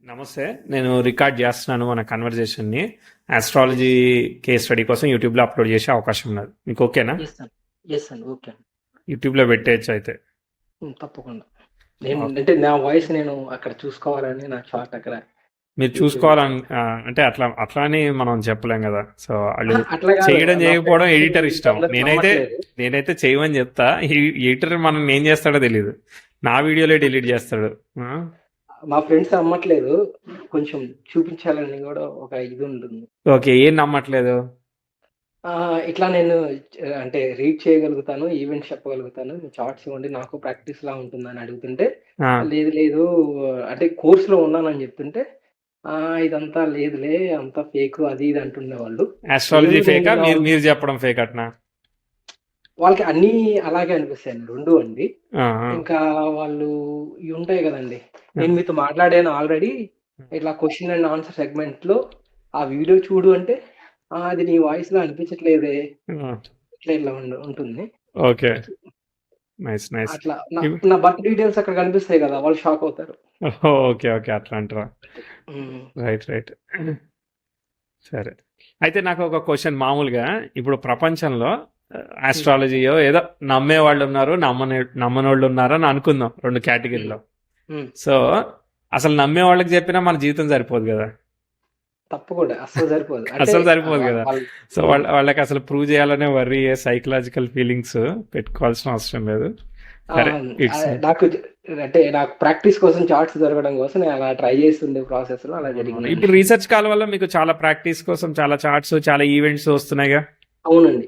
నమస్తే. నేను రికార్డ్ చేస్తున్నాను మన కన్వర్జేషన్‌ని. ఆస్ట్రాలజీ కేస్ స్టడీ కోసం యూట్యూబ్‌లో అప్‌లోడ్ చేసే అవకాశం ఉన్నది. మీకు ఓకేనా? యెస్ అండి. యెస్ అండి. ఓకే అండి. యూట్యూబ్‌లో పెట్టేయొచ్చు అయితే. తప్పకుండా. నేను ఓకే. అంటే నా వాయిస్ నేను అక్కడ చూసుకోవాలని నా చాట్ అక్కడ మీరు యూట్యూబ్‌లో అంటే అట్లా అని మనం చెప్పలేం కదా! సో, ఆళ్ళు అట్లా కాదు. చేయడం నా చేయకపోవడం ఫ్రెండ్స్ ఎడిటర్ ఇష్టం. అందరూ నేనైతే నమ్మట్లేదు. నేనైతే చేయమని చెప్తా. ఎడిటర్ మనల్ని ఏం చేస్తాడో తెలీదు. నా వీడియోలే డిలీట్ చేస్తాడు. ఆ! మా ఫ్రెండ్స్ నమ్మట్లేదు. కొంచెం చూపించాలని కూడా ఒక ఇది ఉంటుంది. ఓకే. ఏం నమ్మట్లేదు? ఇట్లా నేను అంటే రీడ్ చేయగలుగుతాను, ఈవెంట్స్ చెప్పగలుగుతాను. చార్ట్స్ ఇవ్వండి నాకు ప్రాక్టీస్‌లా ఉంటుందని అడుగుతుంటే, ఆ! లేదు లేదు అంటే కోర్స్‌లో ఉన్నానని చెప్తుంటే, ఇదంతా లేదులే అంతా ఫేకు అది ఇది అంటుండేవాళ్ళు. ఆస్ట్రాలజీ ఏమి నేను ఫేకా? ఇలా మీరు మీరు చెప్పడం ఫేక్ అటనా? వాళ్ళకి అన్నీ అలాగే అనిపిస్తాయండి. 2 అండి. ఆ! ఆ! ఇంకా వాళ్ళు ఇవి ఉంటాయి గదండీ! నేను మీతో మాట్లాడాను ఆల్రెడీ. ఇట్లా క్వెషన్ అండ్ ఆన్సర్ సెగ్మెంట్‌లో ఆ వీడియో చూడు అంటే, అది నీ వాయిస్‌లా అనిపించట్లేదే. ఆ! ఇట్లా ఇట్లా ఉంటుంది. ఓకే. నైస్. నైస్. అట్లా ఇవ్ నా బర్త్ డీటెయిల్స్ అక్కడ కనిపిస్తాయి గదా! వాళ్ళు షాక్ అవుతారు. ఓహో! ఓకే. ఓకే. అట్లా అంటారా? హ్మ్. రైట్. సరే. అయితే నాకొక క్వెషన్ మామూలుగా ఇప్పుడు ప్రపంచంలో హ్మ్. ఆస్ట్రాలజీయో ఏదో నమ్మేవాళ్ళున్నారు, నమ్మనోళ్ళున్నారని అనుకుందాం 2 హ్మ్. కేటగిరీలో. హ్మ్. సో, అసలు నమ్మేవాళ్ళకి చెప్పినా మన జీవితం సరిపోదు గదా! తప్పకుండా. అస్సలు సరిపోదు. అంటే అస్సలు సరిపోదు గదా! వాళ్ళు సో, హ్మ్. వాళ్ళకసలు ప్రూవ్ చేయాలనే వర్రీ, సైకలాజికల్ ఫీలింగ్స్ పెట్టుకోవాల్సిన అవసరం లేదు. సరే. ఇట్స్ నాకు అంటే నాకు ప్రాక్టీస్ కోసం చార్ట్స్ దొరకడం కోసం నేను అలా ట్రై చేస్తుండే ప్రాసెస్‌లో అలా అవునవును. జరిగిందండి. ఇప్పుడు రీసెర్చ్ కాల్ వల్ల మీకు చాలా ప్రాక్టీస్ కోసం చాలా చార్ట్స్, చాలా ఈవెంట్స్ వస్తున్నాయిగా. అవునండి.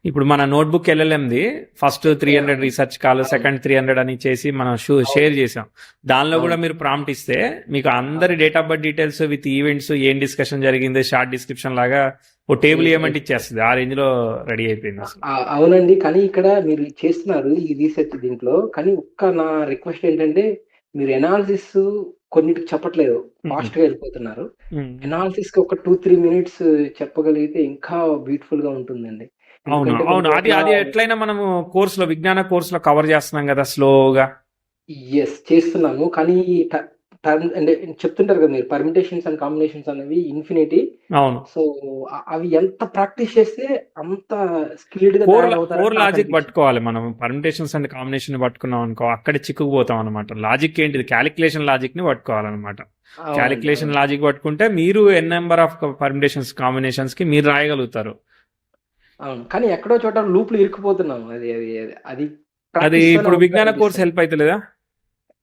ఇప్పుడు మన నోట్బుక్ ఎల్ఎల్ఎంది ఫస్ట్ 300 అవును. రీసెర్చ్ కాల్, అవును. సెకండ్ 300 అని చేసి మనం అవును. షేర్ చేసాం. దానిలో కూడా అవును. మీరు ప్రాంప్ట్ ఇస్తే మీకు అందరి అవును. Date of birth details with events ఏం డిస్కషన్ జరిగింది షార్ట్ డిస్క్రిప్షన్ లాగా ఓ టేబుల్ హ్మ్. ఏమంటే ఇచ్చేస్తుంది. ఆ రేంజ్ లో రెడీ అయిపోయింది అసలు. అవునండి. కానీ ఇక్కడ మీరు చేస్తున్నారు ఈ రీసెర్చ్ దీంట్లో. కానీ ఒక్క నా రిక్వెస్ట్ ఏంటంటే మీరు ఎనాలిసిస్ కొన్నిటికి చెప్పట్లేదు. ఉమ్. ఫాస్ట్‌గా వెళ్ళిపోతున్నారు. ఉమ్. ఎనాలిసిస్‌కి ఒక 2, 3 మినిట్స్ చెప్పగలిగితే ఇంకా బ్యూటిఫుల్‌గా ఉంటుందండి. అవును. ఎందుకంటే కొన్ని అవును. అది చోట్ల అది ఎట్లయినా మనము విజ్ఞాన కోర్సులో కవర్ చేస్తున్నాం కదా స్లోగా. చేస్తున్నాము. కానీ ట టర్మ్ అంటే చెప్తుంటారు కదా మీరు పర్మిటేషన్స్ అండ్ కాంబినేషన్స్ అనేవి ఇన్ఫినిటీ. అవును. సో, అవి ఎంత ప్రాక్టీస్ చేస్తే అంత స్కిల్డ్‌గా కోర్ తయారవుతారని లాజిక్ నాకనిపించింది. పట్టుకోవాలి మనం. పర్మిటేషన్స్ అండ్ కాంబినేషన్ పట్టుకున్నాం అనుకో అక్కడే చిక్కుకుపోతాం అనమాట. లాజిక్ ఏంటిది క్యాలిక్యులేషన్ లాజిక్ ని పట్టుకోవాలన్నమాట. క్యాలిక్యులేషన్ అవును. లాజిక్ పట్టుకుంటే మీరు ఎన్ నెంబర్ ఆఫ్ పర్మిటేషన్స్ కాంబినేషన్స్ కి మీరు రాయగలుగుతారు. అవును. కానీ ఎక్కడో చోట లూప్‌లో ఇరుక్కుపోతున్నాము. అది అది ప్రాక్టీస్‌తోనే ఇప్పుడు విజ్ఞాన కోర్స్ అవుతదనిపిస్తది. హెల్ప్ అవుతలేదా?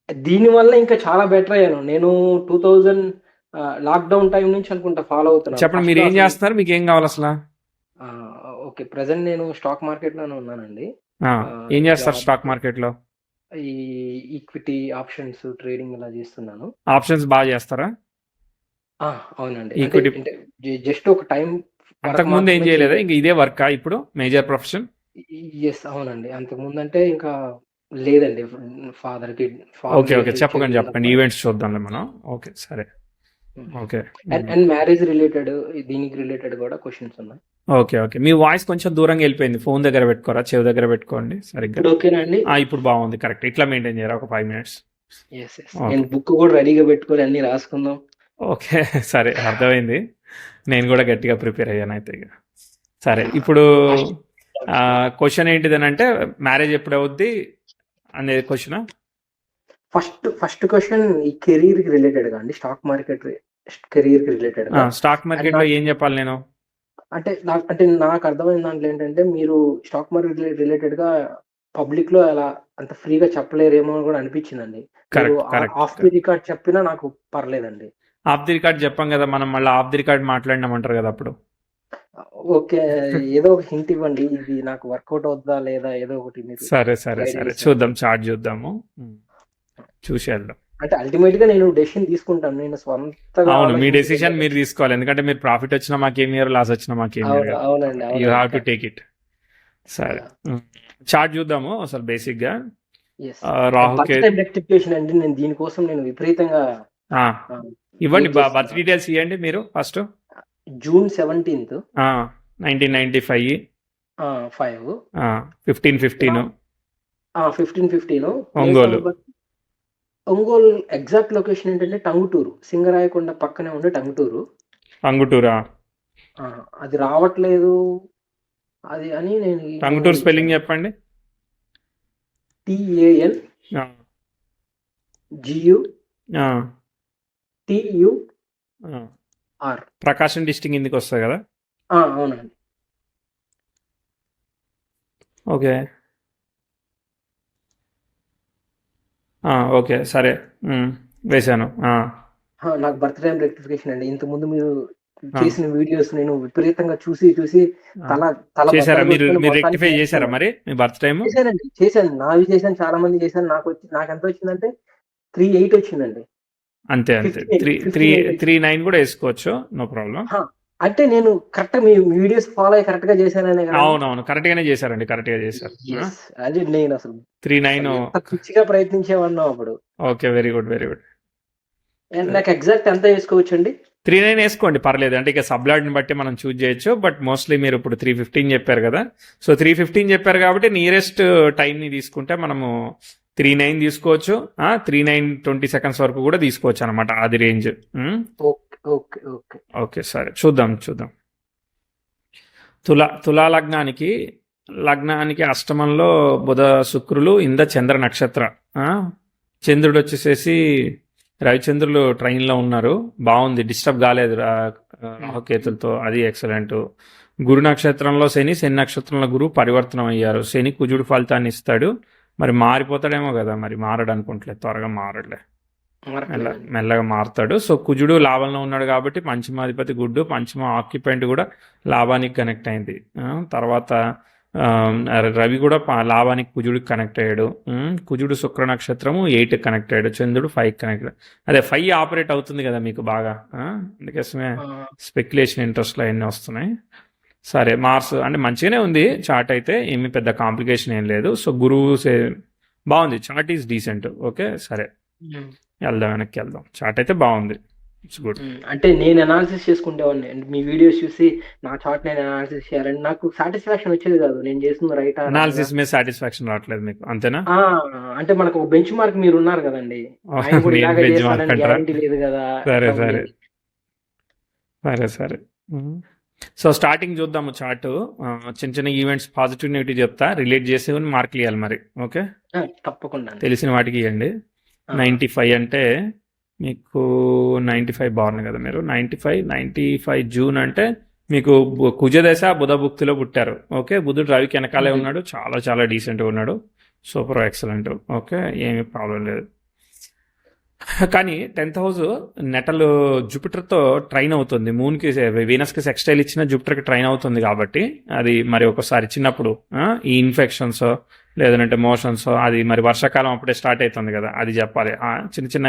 దీనివల్ల ఇంకా చాలా బెటర్ అయ్యాను. నేను 2000 లాక్‌డౌన్ టైమ్ నుంచి అనుకుంటా ఫాలో అవుతున్నాను. చెప్పండి మీరు ఫస్ట్‌లో ఏం అసలు చేస్తున్నారు, మీకు ఏం కావాలి అసలు? ఓకే. ప్రెజెంట్ నేను స్టాక్ మార్కెట్‌లోనే ఉన్నానండి. ఏం చేస్తారు జాబ్ స్టాక్ మార్కెట్ లో? ఈ ఈక్విటీ ఆప్షన్స్ ట్రేడింగ్ ఇలా చేస్తున్నాను. ఆప్షన్స్ బాగా చేస్తారా? ఆ! అవునండి. అంటే ఈక్విటీ అంటే జస్ట్ ఒక టైం వరకు అంతకు ముందు ఏం మాత్రమే చేయలేదా? చేయగలను. ఇంక ఇదే వర్కా ఇప్పుడు మేజర్ ప్రొఫెషన్? అవునండి. అంతకుముందంటే ఇంకా లేదండి. ఫాదర్‌కి ఓకే. ఫార్మ్‌కి ఓకే. హెల్ప్ చెప్పకండి. చేయడం తప్ప. చెప్పకండి. ఈవెంట్స్ చూద్దాంలే మనం. ఓకే. సరే. హ్మ్. ఓకే. అండ్ మ్యారేజ్ రిలేటెడ్ దీనికి రిలేటెడ్ గూడా క్వెషన్స్ ఉన్నాయి. ఓకే. మీ వాయిస్ కొంచెం దూరంగా వెళ్ళిపోయింది. ఫోన్ దగ్గర పెట్టుకోరా, చెవి దగ్గర పెట్టుకోండి సరిగ్గా. ఇప్పుడు ఓకేనా అండి? ఇప్పుడు బాగుంది. కరెక్ట్. ఇట్లా మెయింటైన్ చేయరా ఒక 5 మినిట్స్. నేను ఓకే. బుక్ గూడా రెడీగా పెట్టుకొని అన్నీ రాసుకుందాం. ఓకే. సరే అర్థమైంది. నేను కూడా గట్టిగా ప్రిపేర్ అయ్యాను అయితే ఇక. సరే యాహ్! ఇప్పుడు ఫస్ట్ క్వశ్చన్ ఏంటిదనంటే మ్యారేజ్ ఎప్పుడు అవుద్ది అనేది క్వశ్చన్. ఫస్ట్ క్వెషన్ ఈ కెరీర్‌కి రిలేటెడ్‌గా అండి. స్టాక్ మార్కెట్ కెరీర్‌కి రిలేటెడ్‌గా. స్టాక్ అండ్ మార్కెట్ లో నాకు ఏం చెప్పాలి నేను? నాకు అర్థమైన దాంట్లో ఏంటంటే, మీరు స్టాక్ మార్కెట్ రిలేటెడ్‌గా పబ్లిక్‌లో అలా అంత ఫ్రీగా చెప్పలేరేమో అని గూడా అనిపించిందండి. మీరు ఆఫ్ కరెక్ట్. ది రికార్డ్ చెప్పినా నాకు పర్లేదండి. ఆఫ్ ది రికార్డ్ చెప్పాం కదా మనం, మళ్ళీ ఆఫ్ ది రికార్డ్ మాట్లాడినామంటారు కదా అప్పుడు. ఓకే. ఏదో ఒక హింట్ ఇవ్వండి. ఇది నాకు వర్కౌట్ అవుద్దా లేదా ఏదో ఒకటి మీరు గైడ్ సరే చేస్తే. చూద్దాం, చార్ట్ చూద్దాము. ఉమ్. చూసి వెళ్దాం. అంటే అల్టిమేట్‌గా నేను డెసిషన్ తీసుకుంటాను. నేను స్వంతగా అవును, మీ డెసిషన్ ఆలోచించుకునేది. మీరు తీసుకోవాలి. ఎందుకంటే మీరు ప్రాఫిట్ వచ్చినా మాకేం ఇయ్యరు, లాస్ వచ్చినా మాకేం ఇయ్యరు కదా. యూ అవునండి. Have to take it. సరే. యాహ్! చార్ట్ చూద్దాము అసలు బేసిక్గా. యెస్. బర్త్ రాహుకే టైమ్ రెక్టిఫికేషన్ అండి. నేను విపరీతంగా ఆహ్, ఇవ్వండి, వెయిట్ బర్త్ చేస్తున్నా. డీటెయిల్స్ ఇవ్వండి మీరు ఫస్ట్. జూన్ 17థ్ 1995. 5 15/15. 15, 15 place Ongole. Of birth Ongole exact location ఏంటంటే టంగుటూరు. సింగరాయకొండ పక్కనే ఉండే టంగుటూరు. టంగుటూరా? అది రావట్లేదు అది అని నేను టంగుటూరు స్పెల్లింగ్ చెప్పండి. TAN ఆ, GU ఆ, TUR. ఆ. ప్రకాశం డిస్టిక్ కిందకి వస్తుంది కదా? అవునండి. ఓకే. ఓకే, సరే. వేశాను. నాకు బర్త్ టైం రెక్టిఫికేషన్ అండి. ఇంతకుముందు మీరు చేసిన వీడియోస్ నేను విపరీతంగా చూసి తల చేశారా? బద్దలు మీరు కొట్టుకొని మొత్తానికి రెక్టిఫై చేశారా నేర్చుకున్నాను. మరి మీ బర్త్ టైం? చేశాను. నావి చేశాను, చాలా మంది చేశాను. నాకు ఎంత వచ్చిందంటే 38 వచ్చిందండి. అంతే 58 39 కూడా వేసుకోవచ్చు, నో ప్రాబ్లం. అంటే నేను కరెక్ట్ మీ వీడియోస్ ఫాలో అయ్యి కరెక్ట్ గా చేశాననే కదా. అవునవును, కరెక్ట్ గానే చేశారండి, కరెక్ట్ గా చేశారు. అది నేను అసలు 39. ఎంత పిచ్చిగా ప్రయత్నించేవాడినో అప్పుడు. Okay, very good, very good. నాకు ఎగ్జాక్ట్ ఎంత వేసుకోవచ్చండి? 39 వేసుకోండి, పర్లేదు. అంటే ఇక సబ్లాడ్ని బట్టి మనం చూజ్ చేయొచ్చు. బట్ మోస్ట్లీ మీరు ఇప్పుడు 315 చెప్పారు కదా, సో 315 చెప్పారు కాబట్టి నియరెస్ట్ టైంని తీసుకుంటే మనము 39 తీసుకోవచ్చు. 39 20 seconds వరకు కూడా తీసుకోవచ్చు అనమాట, అది రేంజ్. ఓకే, సరే, చూద్దాం. తులా లగ్నానికి అష్టమంలో బుధ శుక్రులు ఇంద చంద్ర నక్షత్ర. చంద్రుడు వచ్చేసేసి రవిచంద్రులు ట్రైన్లో ఉన్నారు, బాగుంది, డిస్టర్బ్ కాలేదు రాహుకేతులతో, అది ఎక్సలెంట్. గురు నక్షత్రంలో శని నక్షత్రంలో గురువు పరివర్తనం అయ్యారు. శని కుజుడు ఫలితాన్ని ఇస్తాడు. మరి మారిపోతాడేమో కదా, మరి మారడు అనుకుంటలే, త్వరగా మారడులే, మెల్లగా మారుతాడు. సో కుజుడు లాభంలో ఉన్నాడు కాబట్టి పంచమాధిపతి గుడ్డు, పంచమ ఆక్యుపెంట్ కూడా లాభానికి కనెక్ట్ అయింది. తర్వాత రవి కూడా లాభానికి కుజుడికి కనెక్ట్ అయ్యాడు. కుజుడు శుక్ర నక్షత్రము 8కి కనెక్ట్ అయ్యాడు. చంద్రుడు 5కి కనెక్ట్ అయ్యాడు. అదే 5 ఆపరేట్ అవుతుంది కదా మీకు బాగా, అందుకోసమే స్పెక్యులేషన్ ఇంట్రెస్ట్లో అవన్నీ వస్తున్నాయి. సరే, మార్స్ అంటే మంచిగానే ఉంది చార్ట్, అయితే ఏమి పెద్ద కాంప్లికేషన్ ఏం లేదు. సో గురువు బాగుంది, చార్ట్ ఈజ్ డీసెంట్. ఓకే, సరే, వెనక్కి వెళ్దాం. చార్ట్ అయితే బాగుంది, ఇట్స్ గుడ్. అంటే నేను అనాలిసిస్ చేసుకుంటేవాడిని, మీ వీడియోస్ చూసి నా చార్ట్ నేను అనాలిసిస్ చేయాలని నాకు సాటిస్ఫాక్షన్ వచ్చేది కాదు. నేను చేస్తున్న రైట్ అనాలిసిస్ మీద సాటిస్ఫాక్షన్ రావట్లేదు మీకు, అంతేనా? అంటే మనకు ఒక బెంచ్ మార్క్ మీరు ఉన్నారు కదండి, గ్యారంటీ లేదు కదా. సరే. సో స్టార్టింగ్ చూద్దాము చార్ట్. చిన్న ఈవెంట్స్ పాజిటివ్ నెగిటివ్ చెప్తా, రిలేట్ చేసి మార్కులు ఇవ్వాలి మరి. ఓకే, తప్పకుండా తెలిసిన వాటికి ఇవ్వండి. 95 అంటే మీకు 95 బాగుంది కదా మీరు. 95 జూన్ అంటే మీకు కుజదశ బుధ భుక్తిలో పుట్టారు. ఓకే, బుధుడు రవికి వెనకాలే ఉన్నాడు, చాలా చాలా డీసెంట్గా ఉన్నాడు, సూపర్ ఎక్సలెంట్. ఓకే, ఏమీ ప్రాబ్లం లేదు. కానీ 10th హౌస్ నెటలు జూపిటర్తో ట్రైన్ అవుతుంది, మూన్కి వీనస్కి సెక్స్టైల్ ఇచ్చిన జూపిటర్కి ట్రైన్ అవుతుంది కాబట్టి అది మరి ఒకసారి చిన్నప్పుడు ఈ ఇన్ఫెక్షన్స్ లేదంటే మోషన్స్, అది మరి వర్షాకాలం అప్పుడే స్టార్ట్ అవుతుంది కదా, అది చెప్పాలి. చిన్న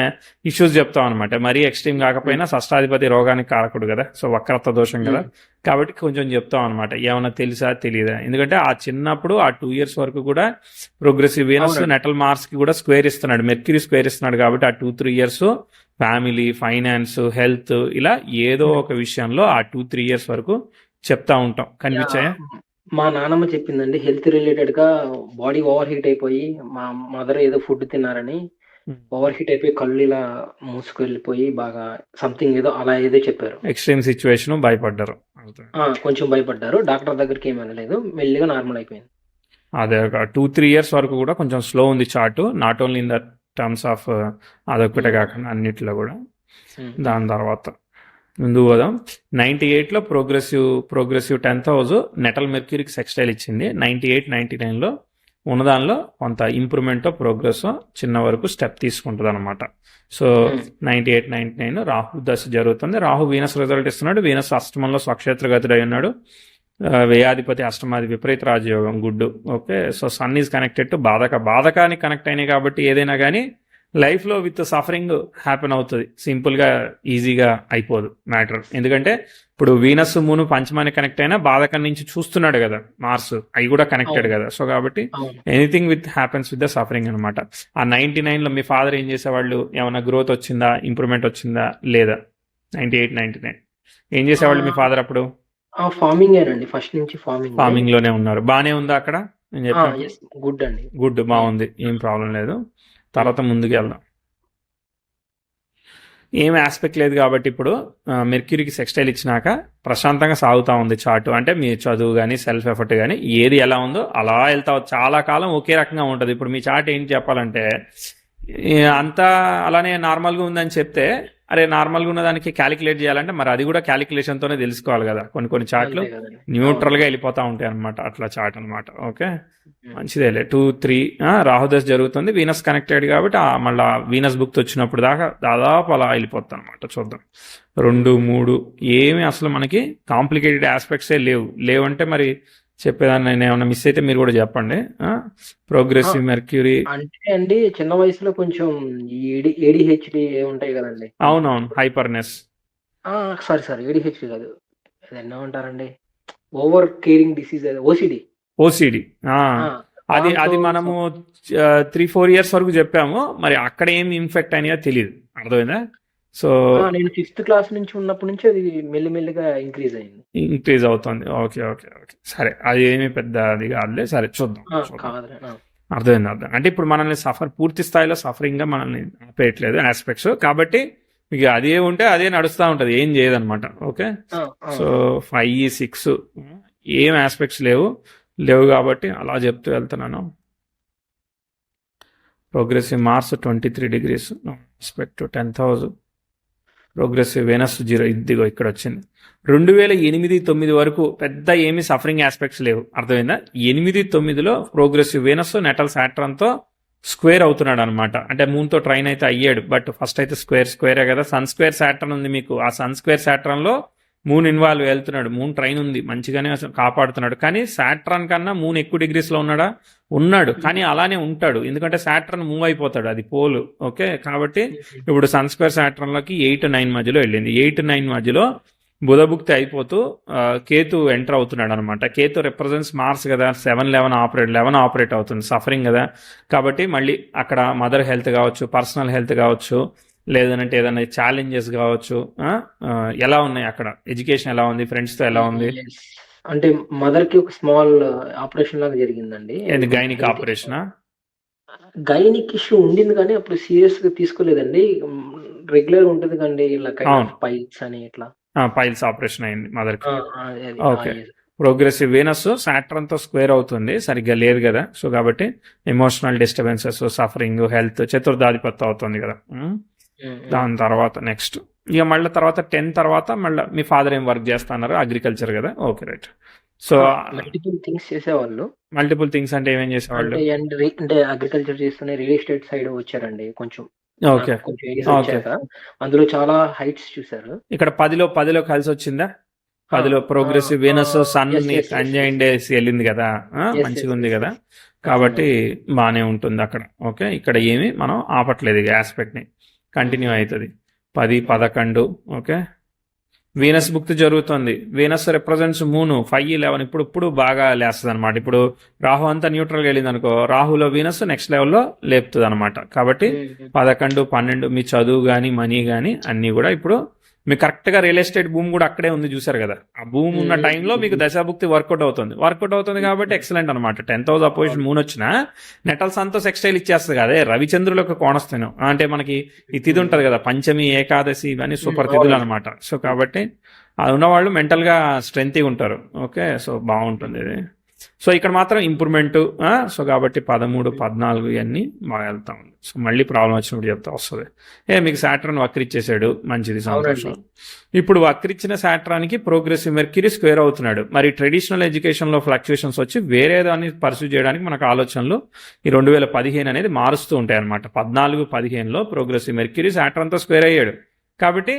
ఇష్యూస్ చెప్తాం అనమాట, మరీ ఎక్స్ట్రీమ్ కాకపోయినా షష్టాధిపతి రోగానికి కారకుడు కదా, సో వక్రత్వ దోషం కదా, కాబట్టి కొంచెం చెప్తాం అనమాట. ఏమన్నా తెలుసా తెలియదా, ఎందుకంటే ఆ చిన్నప్పుడు ఆ 2 years వరకు కూడా ప్రోగ్రెసివ్ వీనస్ నెటల్ మార్స్కి కూడా స్క్వేర్ ఇస్తున్నాడు, మెర్క్యూరీ స్క్వేర్ ఇస్తున్నాడు. కాబట్టి ఆ 2-3 years ఫ్యామిలీ, ఫైనాన్స్, హెల్త్, ఇలా ఏదో ఒక విషయంలో ఆ 2-3 years వరకు చెప్తా ఉంటాం. కనిపించాయా? మా నాన్నమ్మ చెప్పిందండి, హెల్త్ రిలేటెడ్ గా బాడీ ఓవర్ హీట్ అయిపోయి, మా మదర్ ఏదో ఫుడ్ తిన్నారని ఓవర్ హీట్ అయిపోయి కళ్ళు ఇలా మూసుకు వెళ్ళిపోయి బాగా సంథింగ్ ఏదో అలా ఏదో చెప్పారు. ఎక్స్ట్రీమ్ సిచ్యువేషన్, భయపడ్డారు, కొంచెం భయపడ్డారు. డాక్టర్ దగ్గరికి ఏమనలేదు, మెల్లిగా నార్మల్ అయిపోయింది. అదే ఒక 2-3 years వరకు కూడా కొంచెం స్లో ఉంది chart, not only in the terms of అదొక్కటే కాకుండా అన్నిట్లో కూడా. దాని తర్వాత ముందుకు పోదాం. 98లో ప్రోగ్రెసివ్ 10th హౌస్ నెటల్ మెర్క్యూరీకి సెక్స్టైల్ ఇచ్చింది. 98-99లో ఉన్నదానిలో కొంత ఇంప్రూవ్మెంట్ ప్రోగ్రెస్ చిన్న వరకు స్టెప్ తీసుకుంటుంది అనమాట. సో 98-99 రాహు దశ జరుగుతుంది. రాహు వీనస్ రిజల్ట్ ఇస్తున్నాడు. వీనస్ అష్టమంలో స్వక్షేత్రగతుడై ఉన్నాడు. వ్యయాధిపతి అష్టమాది విపరీత రాజయోగం, good. Okay, so Sun is connected to బాధకానికి కనెక్ట్ అయినాయి కాబట్టి ఏదైనా కానీ లైఫ్లో విత్ సఫరింగ్ హ్యాపెన్ అవుతుంది, సింపుల్గా ఈజీగా అయిపోదు మ్యాటర్. ఎందుకంటే ఇప్పుడు వీనస్ మూను పంచమానికి కనెక్ట్ అయినా బాధకం నుంచి చూస్తున్నాడు కదా మార్స్, అవి కూడా కనెక్టెడ్ కదా. సో కాబట్టి anything with happens with the suffering అనమాట. ఆ 99లో మీ ఫాదర్ ఏం చేసేవాళ్ళు, ఏమైనా గ్రోత్ వచ్చిందా, ఇంప్రూవ్మెంట్ వచ్చిందా లేదా? 98-99 ఏం చేసేవాళ్ళు మీ ఫాదర్ అప్పుడు? ఫార్మింగ్ లోనే ఉన్నారు. బానే ఉందా అక్కడ? నేను చెప్పాను, గుడ్, బాగుంది, ఏం ప్రాబ్లం లేదు. తర్వాత ముందుకు వెళ్దాం. ఏం ఆస్పెక్ట్ లేదు కాబట్టి ఇప్పుడు మెర్క్యూరీకి సెక్స్టైల్ ఇచ్చినాక ప్రశాంతంగా సాగుతూ ఉంది చార్ట్. అంటే మీ చదువు కానీ సెల్ఫ్ ఎఫర్ట్ కానీ ఏది ఎలా ఉందో అలా వెళ్తా చాలా కాలం ఒకే రకంగా ఉంటుంది. ఇప్పుడు మీ చార్ట్ ఏంటి చెప్పాలంటే అంతా అలానే నార్మల్గా ఉందని చెప్తే, అరే నార్మల్గా ఉన్న దానికి క్యాలిక్యులేట్ చేయాలంటే మరి అది కూడా క్యాలిక్యులేషన్తోనే తెలుసుకోవాలి కదా. కొన్ని చార్ట్లు అంతే కదండి. న్యూట్రల్గా వెళ్ళిపోతూ ఉంటాయి అనమాట, అట్లా చార్ట్ అనమాట. ఓకే, మంచిదేలే. 2-3 రాహుదశ జరుగుతుంది, వీనస్ కనెక్టెడ్ కాబట్టి మళ్ళీ వీనస్ బుక్ వచ్చినప్పుడు దాకా దాదాపు అలా వెళ్ళిపోతాం అనమాట. చూద్దాం 2-3 ఏమి అసలు మనకి కాంప్లికేటెడ్ ఆస్పెక్ట్సే లేవంటే మరి చెప్పేదాన్ని నేను ఏమైనా మిస్ అయితే మీరు కూడా చెప్పండి. ప్రోగ్రెసివ్ మెర్క్యూరీ అంటే అండి చిన్న వయసులో కొంచెం ఏడిహెచ్డి ఉంటాయి కదండి. అవునవును, హైపర్నెస్. సారీ ఏడిహెచ్డి కాదు, అది ఏమంటారండి, over caring disease, OCD. OCD అది మనము 3-4 ఇయర్స్ వరకు చెప్పాము. మరి అక్కడ ఏం ఇన్ఫెక్ట్ అయినా తెలియదు, అర్థమైందా? సో నేను 5th క్లాస్ నుంచి ఉన్నప్పటి నుంచి అది మెల్లిమెల్లిగా ఇంక్రీజ్ అవుతుంది. ఓకే ఓకే ఓకే, సరే, అది ఏమి పెద్ద అది కాదులే. సరే చూద్దాం. అర్థమైంది. అంటే ఇప్పుడు మనల్ని పూర్తి స్థాయిలో సఫరింగ్గా మనల్ని ఆపేయట్లేదు ఆస్పెక్ట్స్, కాబట్టి మీకు అదే ఉంటే అదే నడుస్తూ ఉంటుంది, ఏం చేయదన్నమాట. ఓకే, సో 5-6 ఏం ఆస్పెక్ట్స్ లేవు కాబట్టి అలా చెప్తూ వెళ్తున్నాను. Progressive Mars 23 degrees, aspect 10,000. Progressive Venus 0, ఇదిగో ఇక్కడ వచ్చింది. 2008-9 వరకు పెద్ద ఏమి సఫరింగ్ ఆస్పెక్ట్స్ లేవు, అర్థమైందా? 8-9లో ప్రోగ్రెసివ్ వెనస్ నెటల్ సాట్రాన్తో స్క్వేర్ అవుతున్నాడు అనమాట. అంటే మూన్తో ట్రైన్ అయితే అయ్యాడు, బట్ ఫస్ట్ అయితే స్క్వేరే కదా. సన్ స్క్వేర్ సాట్రాన్ ఉంది మీకు, ఆ సన్ స్క్వేర్ సాట్రాన్లో మూన్ ఇన్వాల్వ్ వెళ్తున్నాడు, మూన్ ట్రైన్ ఉంది, మంచిగానే కాపాడుతున్నాడు. కానీ సాట్రాన్ కన్నా మూన్ ఎక్కువ డిగ్రీస్లో ఉన్నాడు, కానీ అలానే ఉంటాడు, ఎందుకంటే సాట్రాన్ మూవ్ అయిపోతాడు, అది పోలు. ఓకే, కాబట్టి ఇప్పుడు సన్ స్క్వేర్ సాట్రాన్లోకి 8-9 మధ్యలో వెళ్ళింది. 8-9 మధ్యలో బుధభుక్తి అయిపోతూ కేతు ఎంటర్ అవుతున్నాడు అనమాట. కేతు రిప్రజెంట్స్ మార్స్ కదా, 7-11 ఆపరేట్ అవుతుంది, సఫరింగ్ కదా. కాబట్టి మళ్ళీ అక్కడ మదర్ హెల్త్ కావచ్చు, పర్సనల్ హెల్త్ కావచ్చు, లేదంటే ఏదైనా ఛాలెంజెస్ కావచ్చు. ఎలా ఉన్నాయి అక్కడ, ఎడ్యుకేషన్ ఎలా ఉంది, ఫ్రెండ్స్తో ఎలా ఉంది? అంటే మదర్ కి ఒక స్మాల్ ఆపరేషన్ లాగా జరిగిందండి. గైనిక్ ఆపరేషన్, గైనిక్ ఇష్యూ ఉండింది కానీ అప్పుడు సీరియస్ గా తీసుకోలేదండి. రెగ్యులర్ ఉంటుంది కండి ఇలా పైల్స్ అని ఇట్లా పైల్స్ ఆపరేషన్ అయింది మదర్ కి. ఓకే, ప్రోగ్రెసివ్ వీనస్ సాట్రాన్తో స్క్వేర్ అవుతుంది, సరిగ్గా లేదు కదా. సో కాబట్టి ఎమోషనల్ డిస్టర్బెన్సెస్, సఫరింగ్, హెల్త్ చతుర్థాధిపత్యం అవుతుంది కదా. దాని తర్వాత నెక్స్ట్ ఇక మళ్ళీ తర్వాత 10 తర్వాత మళ్ళీ మీ ఫాదర్ ఏం వర్క్ చేస్తున్నారు, అగ్రికల్చర్ కదా. Okay, right. So multiple things చేసేవాళ్ళు. మల్టిపుల్ థింగ్స్ అంటే ఏమేం చేసేవాళ్ళు? అంటే అగ్రికల్చర్ చేస్తూనే రియల్ ఎస్టేట్ సైడ్ వచ్చారండి కొంచెం. ఓకే, అందులో చాలా హైట్స్ చూసారు. ఇక్కడ 10లో కలిసి వచ్చిందా? 10లో ప్రోగ్రెసివ్ వీనస్ సన్ కంజైన్డ్ వెళ్ళింది కదా, మంచిగా ఉంది కదా, కాబట్టి బాగానే ఉంటుంది అక్కడ. ఓకే, ఇక్కడ ఏమి మనం ఆపట్లేదు, ఇక ఆస్పెక్ట్ని కంటిన్యూ అవుతుంది. 10-11 ఓకే, వీనస్ భుక్తి జరుగుతుంది. వీనస్ రిప్రజెంట్స్ మూన్ 5-11 ఇప్పుడు బాగా లేస్తుంది అనమాట. ఇప్పుడు రాహు అంతా న్యూట్రల్గా వెళ్ళింది అనుకో, రాహులో వీనస్ నెక్స్ట్ లెవెల్లో లేపుతుంది అనమాట. కాబట్టి 11-12 మీ చదువు కానీ మనీ కానీ అన్నీ కూడా ఇప్పుడు మీకు కరెక్ట్గా రియల్ ఎస్టేట్ భూమి కూడా అక్కడే ఉంది, చూసారు కదా. ఆ భూమి ఉన్న టైంలో మీకు దశాభుక్తి వర్కౌట్ అవుతుంది కాబట్టి ఎక్సలెంట్ అనమాట. 10,000 అపోజిషన్ మూన్ వచ్చినా నెటల్ సన్తో సెక్స్టైల్ ఇచ్చేస్తుంది కదా. రవిచంద్రులకు కోణస్థానం అంటే మనకి ఈ తిథి ఉంటుంది కదా, పంచమి, ఏకాదశి, ఇవన్నీ సూపర్ తిథులు అనమాట. సో కాబట్టి అది ఉన్నవాళ్ళు మెంటల్గా స్ట్రెంగ్గా ఉంటారు. ఓకే, సో బాగుంటుంది ఇది. సో ఇక్కడ మాత్రం ఇంప్రూవ్మెంట్. సో కాబట్టి 13-14 ఇవన్నీ బాగా వెళ్తా ఉంది. సో మళ్ళీ ప్రాబ్లం వచ్చినప్పుడు చెప్తా వస్తుంది. మీకు సాట్రాన్ వక్రిచ్చేసాడు, మంచిది, సంతోషం. ఇప్పుడు వక్రిచ్చిన సాట్రాన్కి ప్రోగ్రెసివ్ మెర్క్యూరీ స్క్వేర్ అవుతున్నాడు. మరి ట్రెడిషనల్ ఎడ్యుకేషన్లో ఫ్లక్చుయేషన్స్ వచ్చి వేరే దాన్ని పర్సూ చేయడానికి మనకు ఆలోచనలు ఈ 2015 అనేది మారుస్తూ ఉంటాయి అనమాట. 14-15లో ప్రోగ్రెసివ్ మెర్క్యూరీ సాట్రాన్తో స్క్వేర్ అయ్యాడు. కాబట్టి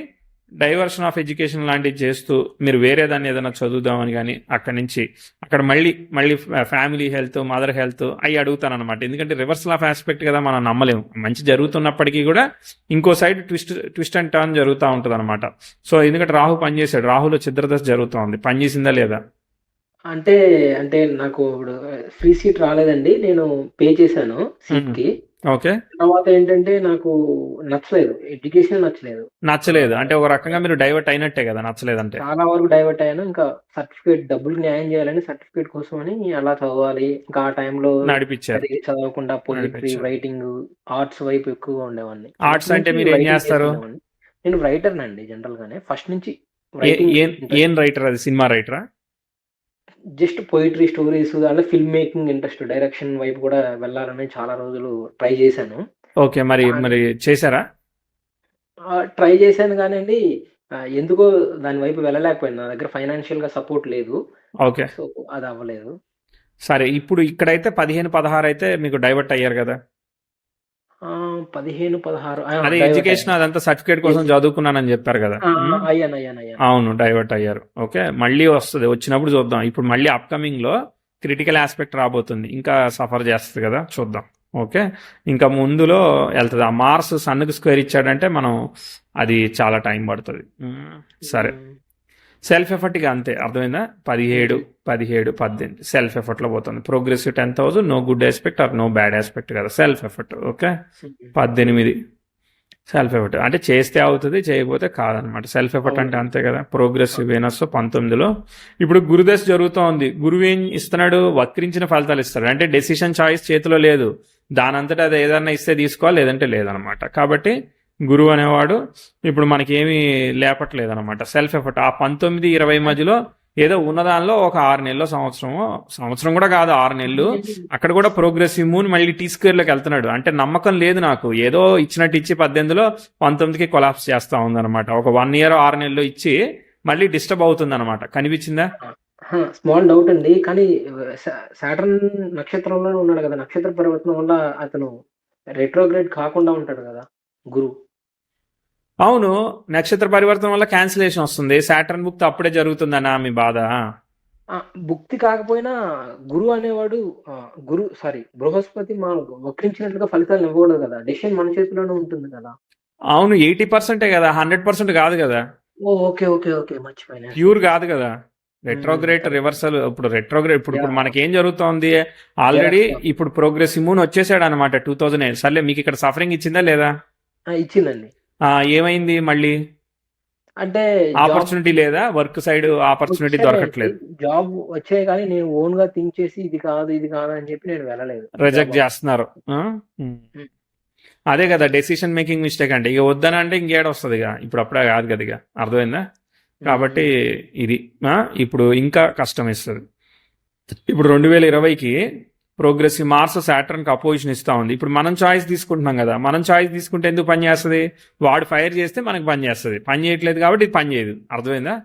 డైవర్షన్ ఆఫ్ ఎడ్యుకేషన్ లాంటివి చేస్తూ మీరు వేరే దాన్ని ఏదైనా చదువుదామని కానీ అక్కడ మళ్ళీ ఫ్యామిలీ హెల్త్, మదర్ హెల్త్ అవి అడుగుతానమాట. ఎందుకంటే రివర్సల్ ఆఫ్ ఆస్పెక్ట్ కదా, మనం నమ్మలేము. మంచి జరుగుతున్నప్పటికీ కూడా ఇంకో సైడ్ ట్విస్ట్ అండ్ టర్న్ జరుగుతూ ఉంటుంది అనమాట. సో ఎందుకంటే రాహు పనిచేశాడు, రాహులో ఛిద్రదశ జరుగుతూ ఉంది, పనిచేసిందా లేదా? అంటే నాకు ఇప్పుడు ఫ్రీ సీట్ రాలేదండి, నేను పే చేశాను సీట్ కి. ఓకే, తర్వాత ఏంటంటే నాకు ఎడ్యుకేషన్ నచ్చలేదు అంటే ఒక రకంగా మీరు డైవర్ట్ అయినట్టే కదా, నచ్చలేదంటే. చాలా వరకు డైవర్ట్ అయ్యాను. ఇంకా సర్టిఫికేట్ డబ్బులు న్యాయం చేయాలని సర్టిఫికేట్ కోసం అని అలా చదవాలి. ఇంకా ఆ టైంలో నడిపించారు, చదవకుండా పోయిట్రీ, రైటింగ్, ఆర్ట్స్ వైపు ఎక్కువగా ఉండేవాడిని. ఆర్ట్స్ అంటే మీరు ఏం చేస్తారు? నేను రైటర్‌నండి జనరల్‌గానే. ఫస్ట్ నుంచి ఏ రైటింగ్ ఏం ఇంట్రెస్ట్. ఏం రైటర్ అది? సినిమా రైటరా? జస్ట్ పోయెట్రీ, స్టోరీస్ అలా ఫిల్మ్ మేకింగ్ ఇంట్రెస్ట్. డైరెక్షన్ వైపు కూడా వెళ్ళాలని చాలా రోజులు ట్రై చేశాను. ఓకే. మరి కానీ మరి చేశారా? ట్రై చేశాను గానండి, ఎందుకో దాని వైపు వెళ్ళలేకపోయాను. నా దగ్గర ఫైనాన్షియల్‌గా సపోర్ట్ లేదు. ఓకే. సో, అది అవ్వలేదు. సరే. ఇప్పుడు ఇక్కడైతే 15, 16 అయితే మీకు డైవర్ట్ అయ్యారు కదా! 15, 16 అదే డైవర్ట్ ఎడ్యుకేషన్ అయ్యాను. అదంతా సర్టిఫికేట్ కోసం యెస్. చదువుకున్నానని చెప్పారు కదా! హ్మ్. అయ్యాను. అవును. డైవర్ట్ అయ్యారు. ఓకే. మళ్ళీ వస్తది. వచ్చినప్పుడు చూద్దాం. ఇప్పుడు మళ్ళీ అప్‌కమింగ్‌లో క్రిటికల్ యాస్పెక్ట్ రాబోతుంది. ఇంకా సఫర్ చేస్తది కదా! చూద్దాం. ఓకే. ఇంకా ముందులో ఎళ్తది. ఆ మార్స్ సన్‌కి స్క్వేర్ ఇచ్చాడంటే మనం అది చాలా టైం పడతది. సరే. హ్మ్. సెల్ఫ్ ఎఫర్ట్ ఇక అంతే. అర్థమైందా? 17, 18 సెల్ఫ్ ఎఫర్ట్‌లో పోతుంది. Progressive 10,000 no good aspect or no bad aspect కదా! Self effort. Okay. 18 self effort అంటే చేస్తే అవుతుంది, చేయకపోతే కాదనమాట. సెల్ఫ్ ఎఫర్ట్ అంటే అంతే కదా. ప్రోగ్రెసివ్ వీనస్ 19లో ఇప్పుడు గురుదశ జరుగుతోంది. గురువు ఏం ఇస్తున్నాడు? వక్రించిన ఫలితాలు ఇస్తాడు. అంటే డెసిషన్ చాయిస్ చేతిలో లేదు. దానంతటా అది ఏదన్నా ఇస్తే తీసుకోవాలి, లేదంటే లేదనమాట. కాబట్టి గురువు అనేవాడు ఇప్పుడు మనకి ఏమీ లేపట్లేదనమాట. సెల్ఫ్ ఎఫర్ట్ ఆ 19, 20 మధ్యలో ఏదో ఉన్నదానిలో ఒక 6 నెలలో సంవత్సరం కూడా కాదు, 6 నెలలు అక్కడ కూడా ప్రోగ్రెసివ్ మూన్ మళ్ళీ టీ స్క్వేర్లోకి వెళ్తున్నాడు. అంటే నమ్మకం లేదు నాకు. ఏదో ఇచ్చినట్టు ఇచ్చి 18లో 19కి కొలాప్స్ చేస్తా ఉందన్నమాట. ఒక 1 ఇయర్ 6 నెలలు ఇచ్చి మళ్ళీ డిస్టర్బ్ అవుతుంది అనమాట. కనిపించిందా? స్మాల్ డౌట్ అండి. కానీ సాటర్న్ నక్షత్రంలోనే ఉన్నాడు కదా! నక్షత్ర పరివర్తనం వల్ల అతను రెట్రోగ్రేడ్ కాకుండా ఉంటాడు కదా గురువు. అవును. నక్షత్ర పరివర్తన వల్ల క్యాన్సిలేషన్ వస్తుంది. సాటర్న్ బుక్ అప్పుడే జరుగుతుందనా మీ బాధ? భుక్తి కాకపోయినా గురువు అనేవాడు బృహస్పతి వక్రించినట్లుగా ఫలితాలు ఇవ్వకూడదు కదా! డెసిషన్ మన చేతిలోనే ఉంటుంది కదా! అవును. 80% కదా, 100% కాదు కదా. ఓకే. మర్చిపోయాను. ప్యూర్ కాదు కదా. Retrograde reversal. ఇప్పుడు యాహ్! మనకేం జరుగుతోంది? ఆల్రెడీ ఇప్పుడు ప్రోగ్రెసివ్ మూన్ వచ్చేసాడు అనమాట 2008. సర్లే, మీకు ఇక్కడ సఫరింగ్ ఇచ్చిందా లేదా? ఇచ్చిందండి. ఏమైంది మళ్ళీ? అంటే ఆపర్చునిటీ లేదా? వర్క్ సైడ్ ఆపర్చునిటీ దొరకట్లేదు. జాబ్ వచ్చాయి కానీ నేను ఓన్‌గా థింక్ చేసి ఇది కాదు అని చెప్పి నేను వెళ్ళలేదు. రిజెక్ట్ చేస్తున్నారు. అదే కదా డెసిషన్ మేకింగ్ మిస్టేక్ అంటే. ఇక వద్దనంటే ఇంకేడ వస్తుంది ఇక. ఇప్పుడు అప్పుడే కాదు కదా ఇక. అర్థమైందా? కాబట్టి ఇది ఇప్పుడు ఇంకా కష్టం ఇస్తుంది. ఇప్పుడు 2020కి ప్రోగ్రెసివ్ మార్స్ సాటర్న్కి అపోజిషన్ ఇస్తా ఉంది. ఇప్పుడు మనం చాయిస్ తీసుకుంటున్నాం కదా. మనం చాయిస్ తీసుకుంటే ఎందుకు పని చేస్తుంది? వాడు ఫైర్ చేస్తే మనకు పని చేస్తుంది. పని చేయట్లేదు కాబట్టి ఇది పని చేయదు. అర్థమైందా?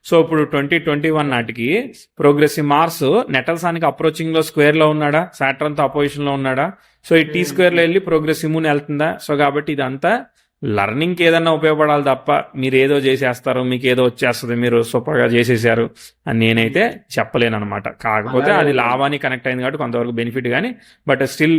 సో ఇప్పుడు 2021 నాటికి ప్రోగ్రెసివ్ మార్స్ నెటల్సానికి అప్రోచింగ్లో స్క్వేర్లో ఉన్నాడా? సాటర్న్తో అపోజిషన్లో ఉన్నాడా? సో ఈ టీ స్క్వేర్లో వెళ్ళి ప్రోగ్రెసివ్ మూన్ వెళ్తుందా? సో కాబట్టి ఇదంతా లర్నింగ్కి ఏదన్నా ఉపయోగపడాలి తప్ప మీరు ఏదో చేసేస్తారు, మీకు ఏదో వచ్చేస్తుంది, మీరు సూపర్గా చేసేసారు అని నేనైతే చెప్పలేను అనమాట. కాకపోతే అది లాభానికి కనెక్ట్ అయింది కాబట్టి కొంతవరకు బెనిఫిట్. కానీ బట్ స్టిల్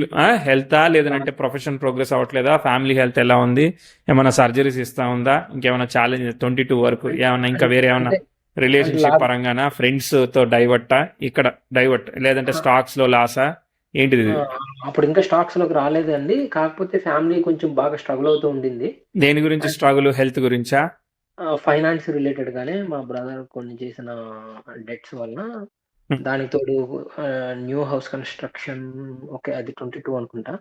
హెల్తా, లేదంటే ప్రొఫెషన్ ప్రోగ్రెస్ అవ్వట్లేదా, ఫ్యామిలీ హెల్త్ ఎలా ఉంది, ఏమైనా సర్జరీస్ ఇస్తా ఉందా, ఇంకేమైనా ఛాలెంజ్ 22 వరకు ఏమన్నా ఇంకా వేరే ఏమన్నా రిలేషన్షిప్ పరంగానా, ఫ్రెండ్స్తో ఇక్కడ డైవర్ట్, లేదంటే స్టాక్స్లో లాసా, ఏంటిది? అప్పుడు ఇంకా స్టాక్స్ లోకి రాలేదండి. కాకపోతే ఫ్యామిలీ కొంచెం బాగా స్ట్రగుల్ అవుతూ ఉండింది. దేని గురించి స్ట్రగుల్? హెల్త్ గురించా? ఫైనాన్స్ రిలేటెడ్ గానే మా బ్రదర్ కొన్ని చేసిన డెట్స్ వలన, దానికి తోడు న్యూ హౌస్ కన్స్ట్రక్షన్. ఓకే, అది 22 అనుకుంటా.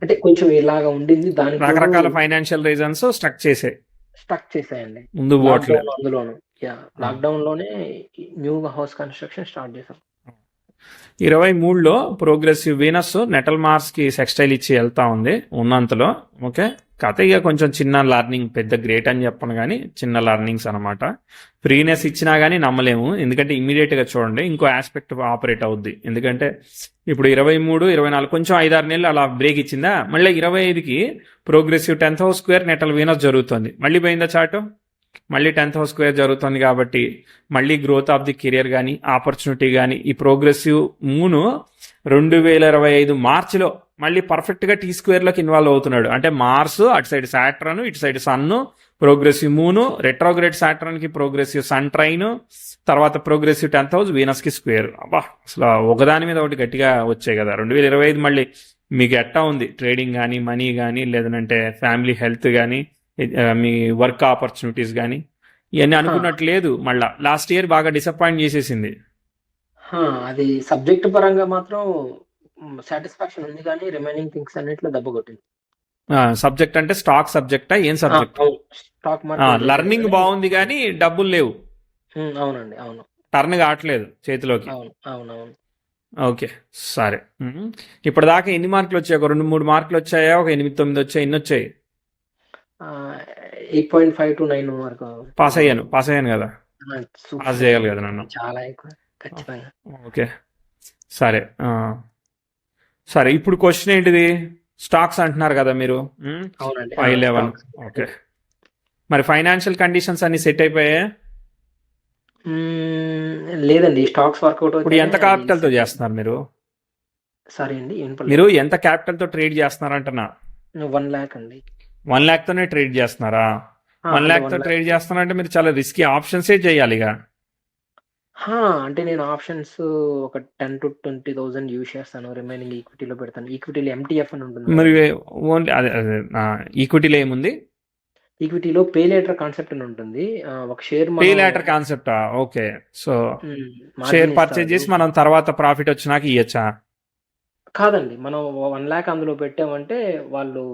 అంటే కొంచెం ఇలాగా ఉండింది. దానికి రకరకాల ఫైనాన్షియల్ రీజన్స్ స్ట్రక్ చేసాయండి ముందు పోవట్లేదు. అందులోను. లాక్డౌన్ లోనే న్యూ హౌస్ కన్స్ట్రక్షన్ స్టార్ట్ చేసాం. 23లో ప్రోగ్రెసివ్ వీనస్ నెటల్ మార్స్కి సెక్స్టైల్ ఇచ్చి వెళ్తా ఉంది ఉన్నంతలో. ఓకే. కథ ఇక కొంచెం చిన్న లర్నింగ్, పెద్ద గ్రేట్ అని చెప్పను కానీ చిన్న లర్నింగ్స్ అనమాట. ఫ్రీనెస్ ఇచ్చినా కానీ నమ్మలేము. ఎందుకంటే ఇమ్మీడియట్గా చూడండి ఇంకో ఆస్పెక్ట్ ఆపరేట్ అవుద్ది. ఎందుకంటే ఇప్పుడు 23, 24 కొంచెం 5-6 నెలలు అలా బ్రేక్ ఇచ్చిందా, మళ్ళీ 25కి progressive 10th house square natal Venus జరుగుతుంది. మళ్ళీ పోయిందా చాటు? మళ్ళీ 10th హౌస్ స్క్వేర్ జరుగుతుంది. కాబట్టి మళ్ళీ గ్రోత్ ఆఫ్ ది కెరియర్ కానీ ఆపర్చునిటీ కానీ ఈ ప్రోగ్రెసివ్ మూను 2025 మార్చిలో మళ్ళీ పర్ఫెక్ట్గా టీ స్క్వేర్లోకి ఇన్వాల్వ్ అవుతున్నాడు. అంటే మార్స్ అటు సైడ్ సాటర్న్, ఇటు side Sun, progressive Moon, retrograde సాటర్న్కి ప్రోగ్రెసివ్ సన్ ట్రైన్, తర్వాత ప్రోగ్రెసివ్ 10th హౌస్ వీనస్కి స్క్వేర్. అబ్బా, అసలు ఒకదాని మీద ఒకటి గట్టిగా వచ్చాయి కదా. 2025 మళ్ళీ మీకు ఎట్టా ఉంది? ట్రేడింగ్ కానీ, మనీ కానీ, లేదంటే ఫ్యామిలీ హెల్త్ కానీ, మీ వర్క్ ఆపర్చునిటీస్ కానీ ఇవన్నీ అనుకున్నట్టు లేదు. మళ్ళా లాస్ట్ ఇయర్ బాగా డిసప్పాయింట్ చేసేసింది. అది సబ్జెక్ట్ పరంగా మాత్రం సాటిస్ఫాక్షన్ ఉంది కానీ రిమైనింగ్ థింగ్స్ అన్నిట్లో దెబ్బ కొట్టింది. సబ్జెక్ట్ అంటే స్టాక్ సబ్జెక్టా ఏం సబ్జెక్ట్? అవును. స్టాక్ మార్కెట్ లర్నింగ్ బాగుంది కానీ డబ్బులు లేవు, అవునండి. అవును. టర్న్ కావట్లేదు చేతిలోకి. అవును. అవునవును. ఓకే, సరే. ఇప్పటిదాకా ఎన్ని మార్కులు వచ్చాయి? ఒక 2-3 మార్కులు వచ్చాయా? ఒక 8-9 వచ్చాయి? ఎన్ని వచ్చాయి? 8.5 to 9 వరకు. పాస్ అయ్యాను కదా, సూపర్ పాస్ చేయాలి కదా నన్ను. చాలా ఎక్కువ ఖచ్చితంగా. ఓకే, సరే. సరే, ఇప్పుడు క్వశ్చన్ ఏంటిది? స్టాక్స్ అంటున్నారు కదా మీరు. అవునండి. 511. ఓకే, మరి ఫైనాన్షియల్ కండిషన్స్ అన్ని సెట్ అయిపోయాయి? లేదండి, స్టాక్స్ వర్కౌట్ ఇప్పుడు ఎంత క్యాపిటల్ తో చేస్తున్నారు మీరు? సరే అండి. మీరు ఎంత క్యాపిటల్ తో ట్రేడ్ చేస్తున్నారంటున్నా? 1 lakh అండి. 1 lakh తోనే ట్రేడ్ చేస్తున్నారా? 1 అంటే lakh తో 1 lakh. ట్రేడ్ చేస్తున్నారంటే మీరు చాలా రిస్కీ ఆప్షన్సే చేయాలి ఇక. అంటే నేను ఆప్షన్స్ ఒక 10 to 20,000 యూజ్ చేస్తాను. రిమైనింగ్ ఈక్విటీలో పెడతాను. ఈక్విటీలో MTF అని ఉంటుంది. మరి ఓన్లీ అదే ఈక్విటీలో ఏముంది? ఈక్విటీలో పే లేటర్ కాన్సెప్ట్ అని ఉంటుంది. ఒక షేర్ పే లేటర్ కాన్సెప్టా? ఓకే, సో షేర్ పర్చేజ్ చేసి మనం తర్వాత ప్రాఫిట్ వచ్చినాక ఇయ్యచ్చా? కాదండి, మనం 1 lakh అందులో పెట్టామంటే వాళ్ళు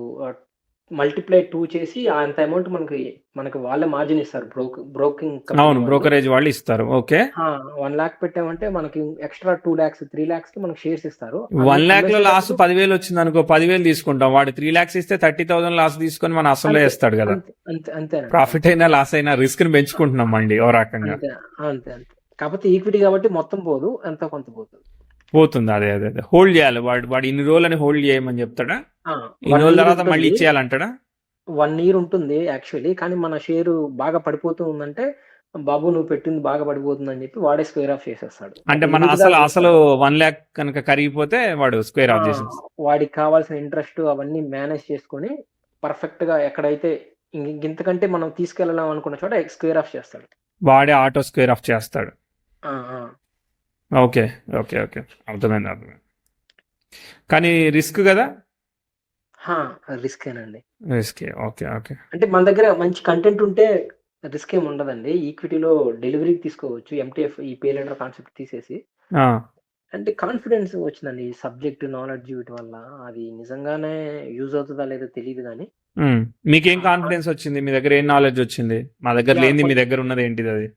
మల్టిప్లై 2 చేసి అంత అమౌంట్ మనకి వాళ్ళే మార్జిన్ ఇస్తారు. బ్రోకింగ్ అవును, బ్రోకరేజ్ వాళ్ళు ఇస్తారు. ఓకే, 1 lakh పెట్టామంటే మనకి ఎక్స్ట్రా 2 lakhs 3 lakhs కి మనకి షేర్స్ ఇస్తారు. 1 lakh లో లాస్ 10,000 వచ్చింది అనుకో, 10,000 తీసుకుంటాం. వాడు 3 lakhs ఇస్తే 30,000 లాస్ తీసుకొని మన అసలు వేస్తాడు కదా. అంతే. ప్రాఫిట్ అయినా లాస్ అయినా రిస్క్ ని పెంచుకుంటున్నాం అండి ఓ రకంగా. అంతే. కాకపోతే ఈక్విటీ కాబట్టి మొత్తం పోదు, ఎంతో కొంత పోతుంది. అదే హోల్డ్ చేయాలి. వాడు ఇన్ని రోజులని హోల్డ్ చేయమని చెప్తాడా? ఇన్ని రోజుల తర్వాత మళ్ళీ ఇచ్చేయాలంటాడా? 1 year ఉంటుంది యాక్చువల్లీ. కానీ మన షేరు బాగా పడిపోతూ ఉందంటే, బాబు నువ్వు పెట్టింది బాగా పడిపోతుంది అని చెప్పి వాడే స్క్వేర్ ఆఫ్ చేసేస్తాడు. అంటే మన అసలు 1 lakh కనుక కరిగిపోతే వాడు స్క్వేర్ ఆఫ్ చేసేస్తాడు. వాడికి కావాల్సిన ఇంట్రెస్ట్ అవన్నీ మేనేజ్ చేసుకొని పర్ఫెక్ట్ గా ఎక్కడైతే ఇంతకంటే మనం తీసుకెళ్ళాం అనుకున్న చోట స్క్వేర్ ఆఫ్ చేస్తాడు. వాడే ఆటో స్క్వేర్ ఆఫ్ చేస్తాడు. ఓకే, అర్థమైంది. కానీ రిస్క్ కదా? రిస్కేనండి. రిస్కే. ఓకే. అంటే మన దగ్గర మంచి కంటెంట్ ఉంటే రిస్క్ ఏమి ఉండదండి. ఈక్విటీలో డెలివరీకి తీసుకోవచ్చు. MTF ఈ పే లెటర్ కాన్సెప్ట్ తీసేసి. అంటే కాన్ఫిడెన్స్ వచ్చిందండి. సబ్జెక్ట్ నాలెడ్జ్ వీటి వల్ల. అది నిజంగానే యూజ్ అవుతుందా లేదో తెలియదు కానీ. మీకేం కాన్ఫిడెన్స్ వచ్చింది? మీ దగ్గర ఏం నాలెడ్జ్ వచ్చింది? మా దగ్గర లేనిది మీ దగ్గర ఉన్నది ఏంటిది అది?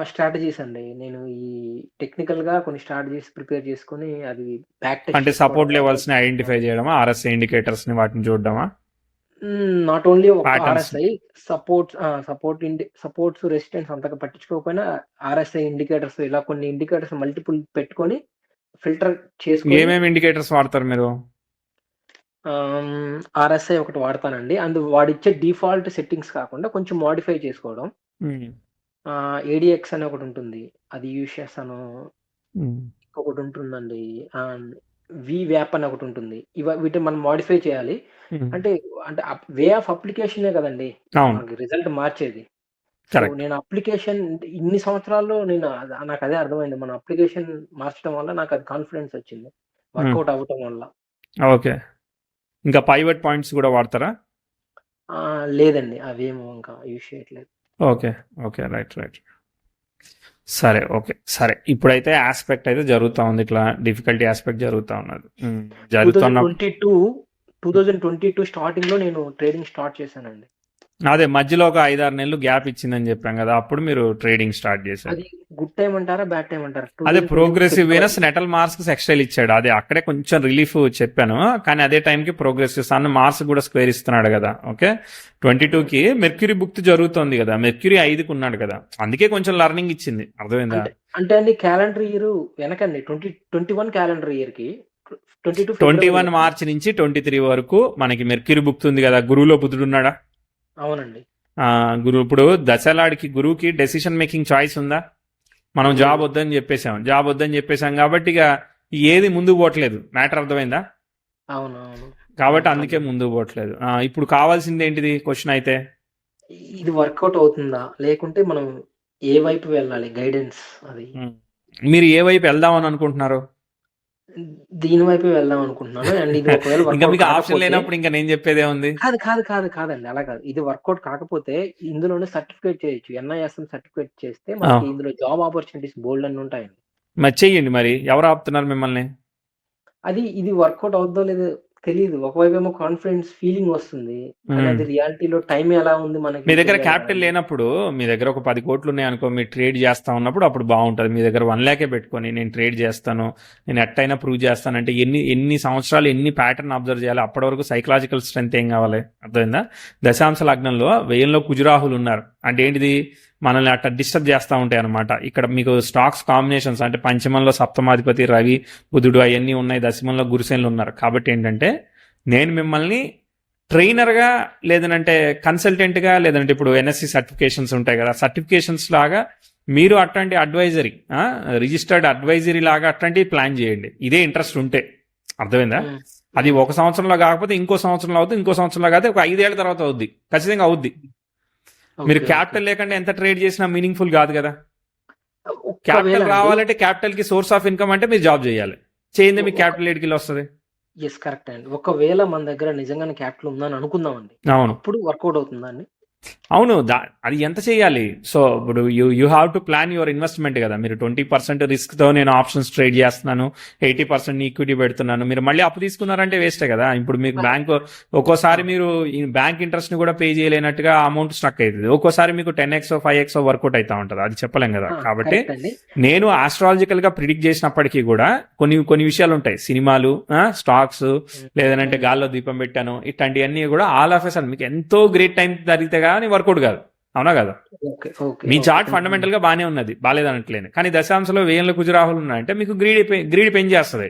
స్ట్రాటజీస్ అండి. నేను ఈ టెక్నికల్ గా కొన్ని స్ట్రాటజీస్ ప్రిపేర్ చేసుకుని అది బ్యాక్ అంటే సపోర్ట్ లెవెల్స్ ని ఐడెంటిఫై చేయడమా? RSI ఇండికేటర్స్ ని వాటిని చూడడమా? Not only RSI supports resistance అంతగా పట్టించుకోకపోయినా RSI ఇండికేటర్స్ ఇలా కొన్ని ఇండికేటర్స్ మల్టిపుల్ పెట్టుకొని ఫిల్టర్ చేసుకొని. ఏమేమి ఇండికేటర్స్ వాడతారు మీరు? RSI ఒకటి వాడతానండి. వాడిచ్చే డిఫాల్ట్ సెట్టింగ్స్ కాకుండా కొంచెం మోడిఫై చేసుకోవడం. ADX అని ఒకటి ఉంటుంది, అది యూజ్ చేస్తాను. ఇంకొకటి ఉంటుందండి, VWAP అని ఒకటి ఉంటుంది. వీటిని మనం మోడిఫై చేయాలి. అంటే వే ఆఫ్ అప్లికేషనే కదండి మనకి రిజల్ట్ మార్చేది. నేను అప్లికేషన్ ఇన్ని సంవత్సరాల్లో నాకు అదే అర్థమైంది. మన అప్లికేషన్ మార్చడం వల్ల నాకు అది కాన్ఫిడెన్స్ వచ్చింది, వర్కౌట్ అవ్వటం వల్ల. ఓకే, ఇంకా పైవట్ పాయింట్స్ కూడా వాడతారా? లేదండి, అవేమో ఇంకా యూజ్ చేయట్లేదు. Okay, right. సరే, ఇప్పుడైతే ఆస్పెక్ట్ అయితే జరుగుతూ ఉంది, ఇట్లా డిఫికల్టీ ఆస్పెక్ట్ జరుగుతూ ఉన్నది. 2022 స్టార్టింగ్ లో నేను ట్రేడింగ్ స్టార్ట్ చేశానండి. అదే మధ్యలో ఒక 5-6 నెలలు గ్యాప్ ఇచ్చిందని చెప్పాం కదా, అప్పుడు మీరు ట్రేడింగ్ స్టార్ట్ చేశారు. అది గుడ్ టైం అంటారా బ్యాడ్ టైం అంటారా? అదే progressive Venus natal marks extra ఇచ్చాడు, అది అక్కడే కొంచెం రిలీఫ్ చెప్పాను. కానీ అదే టైంకి ప్రోగ్రెసివ్ సన్ మార్క్స్ కూడా స్క్వేర్ ఇస్తున్నాడు కదా. ఓకే, 22కి మెర్క్యూరీ బుక్ జరుగుతుంది కదా, మెర్క్యూరీ 5కి ఉన్నాడు కదా, అందుకే కొంచెం లర్నింగ్ ఇచ్చింది. అర్థమైందా? అంటే అండి క్యాలెండర్ ఇయర్ వెనకండి 2021 క్యాలెండర్ ఇయర్ కి 21 మార్చి నుంచి 23 వరకు మనకి మెర్క్యూరీ బుక్ ఉంది కదా. గురువులో బుధుడు ఉన్నాడా? అవునండి. గురువు ఇప్పుడు దశలాడికి గురువుకి డెసిషన్ మేకింగ్ చాయిస్ ఉందా? మనం జాబ్ వద్దని చెప్పేసాం కాబట్టి ఇక ఏది ముందుకు పోవట్లేదు. మ్యాటర్ అర్థమైందా? అవునవును. కాబట్టి అందుకే ముందుకు పోవట్లేదు. ఇప్పుడు కావాల్సింది ఏంటిది క్వశ్చన్ అయితే? ఇది వర్కౌట్ అవుతుందా లేకుంటే మనం ఏ వైపు వెళ్ళాలి, గైడెన్స్ అది. మీరు ఏ వైపు వెళ్దామని అనుకుంటున్నారు? దీని వైపు వెళ్దాం అనుకుంటున్నాను. అండ్ ఇది ఒకవేళ ఇంకా మీకు ఆప్షన్ లేనప్పుడు ఇంకా నేను చెప్పేదే ఉంది. కాదండి, అలా కాదు. ఇది వర్కౌట్ కాకపోతే ఇందులోనే సర్టిఫికేట్ చేయొచ్చు. NISM సర్టిఫికేట్ చేస్తే మనకి ఇందులో జాబ్ ఆపర్చునిటీస్ బోల్డ్ అని ఉంటాయండి. మరి చెయ్యండి. మరి ఎవరు ఆపుతున్నారు మిమ్మల్ని? ఇది వర్కౌట్ అవుతుందో లేదో తెలీదు. ఒకవైపేమో కాన్ఫిడెన్స్ ఫీలింగ్ వస్తుంది. కానీ అది రియాలిటీలో టైం ఎలా ఉంది మనకి మీ దగ్గర తెలియాలి క్యాపిటల్ కదండీ. లేనప్పుడు, మీ దగ్గర ఒక 10 కోట్లు ఉన్నాయనుకో, మీరు ట్రేడ్ చేస్తా ఉన్నప్పుడు అప్పుడు బాగుంటుంది. మీ దగ్గర 1 లాఖే పెట్టుకొని నేను ట్రేడ్ చేస్తాను, నేను ఎట్టయినా ప్రూవ్ చేస్తానంటే ఎన్ని సంవత్సరాలు ఎన్ని ప్యాటర్న్ అబ్జర్వ్ చేయాలి? అప్పటి వరకు సైకలాజికల్ స్ట్రెంత్ ఏం కావాలి? అర్థమైందా? దశాంశ లగ్నంలో 1000లో కుజురాహులు ఉన్నారు అంటే ఏంటిది? మనల్ని అట్లా డిస్టర్బ్ చేస్తూ ఉంటాయి అనమాట. ఇక్కడ మీకు స్టాక్స్ కాంబినేషన్స్ అంటే పంచమంలో సప్తమాధిపతి రవి బుధుడు అవన్నీ ఉన్నాయి, దశమంలో గురుసేనులు ఉన్నారు. కాబట్టి ఏంటంటే నేను మిమ్మల్ని ట్రైనర్గా, లేదంటే కన్సల్టెంట్గా, లేదంటే ఇప్పుడు ఎన్ఎస్సి సర్టిఫికేషన్స్ ఉంటాయి కదా, సర్టిఫికేషన్స్ లాగా మీరు అట్లాంటి అడ్వైజరీ, రిజిస్టర్డ్ అడ్వైజరీ లాగా అట్లాంటివి ప్లాన్ చేయండి. ఇదే ఇంట్రెస్ట్ ఉంటే. అర్థమైందా? హ్మ్. అది ఒక సంవత్సరంలో కాకపోతే ఇంకో సంవత్సరంలో అవుతుంది, ఇంకో సంవత్సరంలో కాకపోతే ఒక 5 ఏళ్ల తర్వాత అవుద్ది, ఖచ్చితంగా అవుద్ది. మీరు ఓకే. ఓకే. క్యాపిటల్ లేకుండా ఎంత ట్రేడ్ చేసినా మీనింగ్ఫుల్ కాదు కదా. ఒకవేళ క్యాపిటల్ అండి రావాలంటే క్యాపిటల్ కి సోర్స్ ఆఫ్ ఇన్కమ్ అంటే మీరు జాబ్ చేయాలి. చేయండి, మీకు క్యాపిటల్ ఏడికి వస్తుంది. యెస్. కరెక్టే అండి. ఒకవేళ మన దగ్గర నిజంగానే క్యాపిటల్ ఉందని అనుకుందామండి. అవును, అప్పుడు వర్కౌట్ అవుతుందా అండి? అవును. అది ఎంత చేయాలి? సో ఇప్పుడు you have to plan your investment కదా. మీరు 20% రిస్క్తో నేను ఆప్షన్స్ ట్రేడ్ చేస్తున్నాను, 80% ఈక్విటీ పెడుతున్నాను, మీరు మళ్ళీ అప్పు తీసుకున్నారంటే వేస్టే కదా. ఇప్పుడు మీకు బ్యాంక్ ఒక్కోసారి మీరు బ్యాంక్ ఇంట్రెస్ట్ని కూడా పే చేయలేనట్టుగా అమౌంట్ స్ట్రక్ అవుతుంది. ఒక్కోసారి మీకు 10x 5x వర్కౌట్ అవుతా ఉంటుంది, అది చెప్పలేం కదా. కాబట్టి కరెక్ట్ అండి. నేను ఆస్ట్రాలజికల్గా ప్రిడిక్ట్ చేసినప్పటికీ కూడా కొన్ని విషయాలు ఉంటాయి. సినిమాలు, స్టాక్స్, లేదంటే గాల్లో దీపం పెట్టాను, ఇట్లాంటివన్నీ కూడా ఆల్ ఆఫ్ ఎ సడన్ మీకు ఎంతో గ్రేట్ టైం జరిగితే కానీ వర్కౌట్ కాదు. అవునా కదా? ఓకే. ఓకే. మీ ఓకే. చార్ట్ ఫండమెంటల్ గా బాగానే ఉన్నది, బాగాలేదనట్లేదు. కానీ దశాంశంలో 1000 కుజురాహులు ఉన్నాయంటే మీకు గ్రీడ్ పెంచి చేస్తుంది.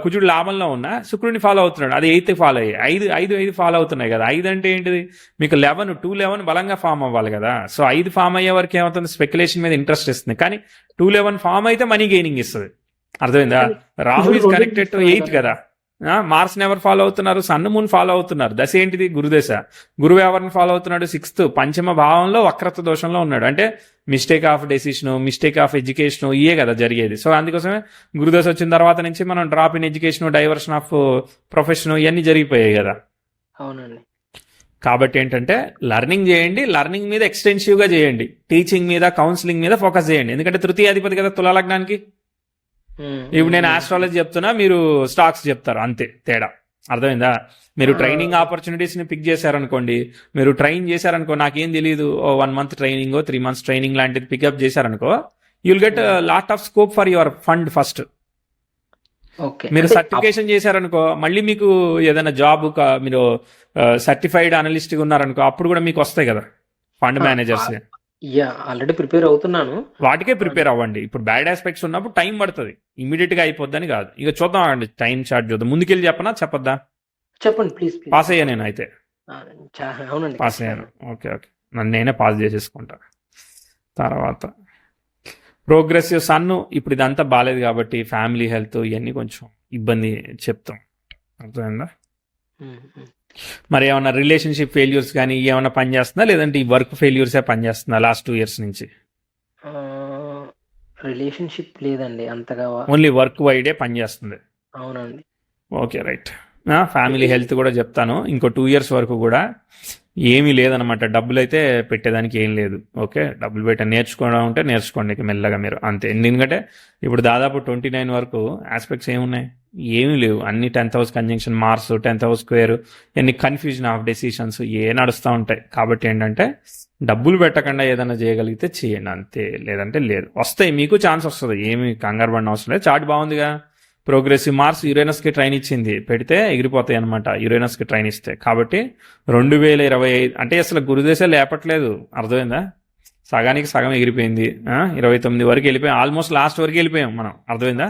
కుజుడు లాభంలో ఉన్న శుక్రుడిని ఫాలో అవుతున్నాడు, అది 8 ఫాలో అయ్యి 5 ఫాలో అవుతున్నాయి కదా. 5 అంటే ఏంటిది? మీకు 211 బలంగా ఫామ్ అవ్వాలి కదా. సో 5 ఫామ్ అయ్యే వరకు ఏమవుతుంది? స్పెక్యులేషన్ మీద ఇంట్రెస్ట్ ఇస్తుంది. కానీ 211 ఫామ్ అయితే మనీ గెయినింగ్ ఇస్తుంది. అర్థమైందా? రాహు కుజుడు ఈజ్ 2 కనెక్టెడ్ టు 8 చూస్తున్నాడు కదా. మార్స్ ఎవరు ఫాలో అవుతున్నారు? సన్ మూన్ ఫాలో అవుతున్నారు. దశ ఏంటిది? గురుదశ. గురువు ఎవరిని ఫాలో అవుతున్నాడు? 6th పంచమ భావంలో వక్రత్వ దోషంలో ఉన్నాడు. అంటే mistake of decision, mistake of education, ఇయే కదా జరిగేది. సో అందుకోసమే గురుదశ వచ్చిన తర్వాత నుంచి మనం drop in education, diversion of profession ఇవన్నీ జరిగిపోయాయి కదా. అవునండి. కాబట్టి ఏంటంటే లర్నింగ్ చేయండి, లర్నింగ్ మీద ఎక్స్టెన్సివ్గా చేయండి, టీచింగ్ మీద, కౌన్సిలింగ్ మీద ఫోకస్ చేయండి. ఎందుకంటే తృతీయ అధిపతి కదా తులా లగ్నానికి. ఇప్పుడు నేను ఆస్ట్రాలజీ చెప్తున్నా, మీరు స్టాక్స్ చెప్తారు, అంతే తేడా. అర్థమైందా? మీరు ట్రైనింగ్ ఆపర్చునిటీస్ ని పిక్ చేశారనుకోండి, మీరు ట్రైన్ చేశారనుకో, నాకేం తెలియదు, 1 month ట్రైనింగ్, 3 months ట్రైనింగ్ లాంటిది పికప్ చేశారనుకో, you will get lot of scope for your fund first. Okay. మీరు అంటే సర్టిఫికేషన్ చేశారనుకో, మళ్ళీ మీకు ఏదైనా జాబ్, మీరు సర్టిఫైడ్ అనలిస్ట్ ఉన్నారనుకో, అప్పుడు కూడా మీకు వస్తాయి కదా ఫండ్ మేనేజర్స్. ఆల్రెడీ ప్రిపేర్ అవుతున్నాను. వాటికే ప్రిపేర్ అవ్వండి. ఇప్పుడు బ్యాడ్ ఆస్పెక్ట్స్ ఉన్నప్పుడు టైం పడుతుంది, ఇమీడియట్ గా అయిపోద్దని కాదు. ఇక చూద్దాం అండి, టైం చార్ట్ చూద్దాం. ముందుకెళ్ళి చెప్పనా, చెప్పొద్దా? చెప్పండి ప్లీజ్. పాస్ అయ్యా నేను అయితే. అవునండి. పాస్ అయ్యాను. ఓకే, నన్ను నేనే పాస్ చేసేసుకుంటా. తర్వాత ప్రోగ్రెసివ్ సన్. ఇప్పుడు ఇదంతా బాగాలేదు కాబట్టి ఫ్యామిలీ హెల్త్ ఇవన్నీ కొంచెం ఇబ్బంది చెప్తాం. అర్థమైందా? మరి ఏమన్నా రిలేషన్షిప్ ఫెయిల్యూర్స్ కానీ ఏమన్నా పనిచేస్తుందా, లేదంటే ఈ వర్క్ ఫెయిల్యూర్సే పనిచేస్తుందా లాస్ట్ 2 years నుంచి? రిలేషన్షిప్ లేదండి అంతగా. ఓన్లీ వర్క్ వైడే పనిచేస్తుంది. అవునండి. Okay, right. ఫ్యామిలీ హెల్త్ కూడా చెప్తాను. ఇంకో 2 years వరకు కూడా ఏమీ లేదనమాట. డబ్బులు అయితే పెట్టేదానికి ఏం లేదు. ఓకే, డబ్బులు నేర్చుకోవడం ఉంటే నేర్చుకోండి మెల్లగా మీరు, అంతే. ఎందుకంటే ఇప్పుడు దాదాపు 29 వరకు ఆస్పెక్ట్స్ ఏమున్నాయి? ఏమీ లేవు. అన్ని 10th house conjunction, Mars 10th house square, ఎన్ని కన్ఫ్యూజన్ ఆఫ్ డెసిషన్స్ నడుస్తూ ఉంటాయి. కాబట్టి ఏంటంటే డబ్బులు పెట్టకుండా ఏదైనా చేయగలిగితే చేయండి, అంతే. లేదంటే లేదు. వస్తాయి, మీకు ఛాన్స్ వస్తుంది, ఏమి కంగారు పడిన అవసరం లేదు. చార్ట్ బాగుందిగా. ప్రోగ్రెసివ్ మార్స్ యురేనస్కి ట్రైన్ ఇచ్చింది, పెడితే ఎగిరిపోతాయి అనమాట యురేనస్కి ట్రైన్ ఇస్తే. కాబట్టి 2025 అంటే అసలు గురుదేశ లేపట్లేదు. అర్థమైందా? సగానికి సగం ఎగిరిపోయింది. 29 వరకు వెళ్ళిపోయాం, ఆల్మోస్ట్ లాస్ట్ వరకు వెళ్ళిపోయాం మనం. అర్థమైందా?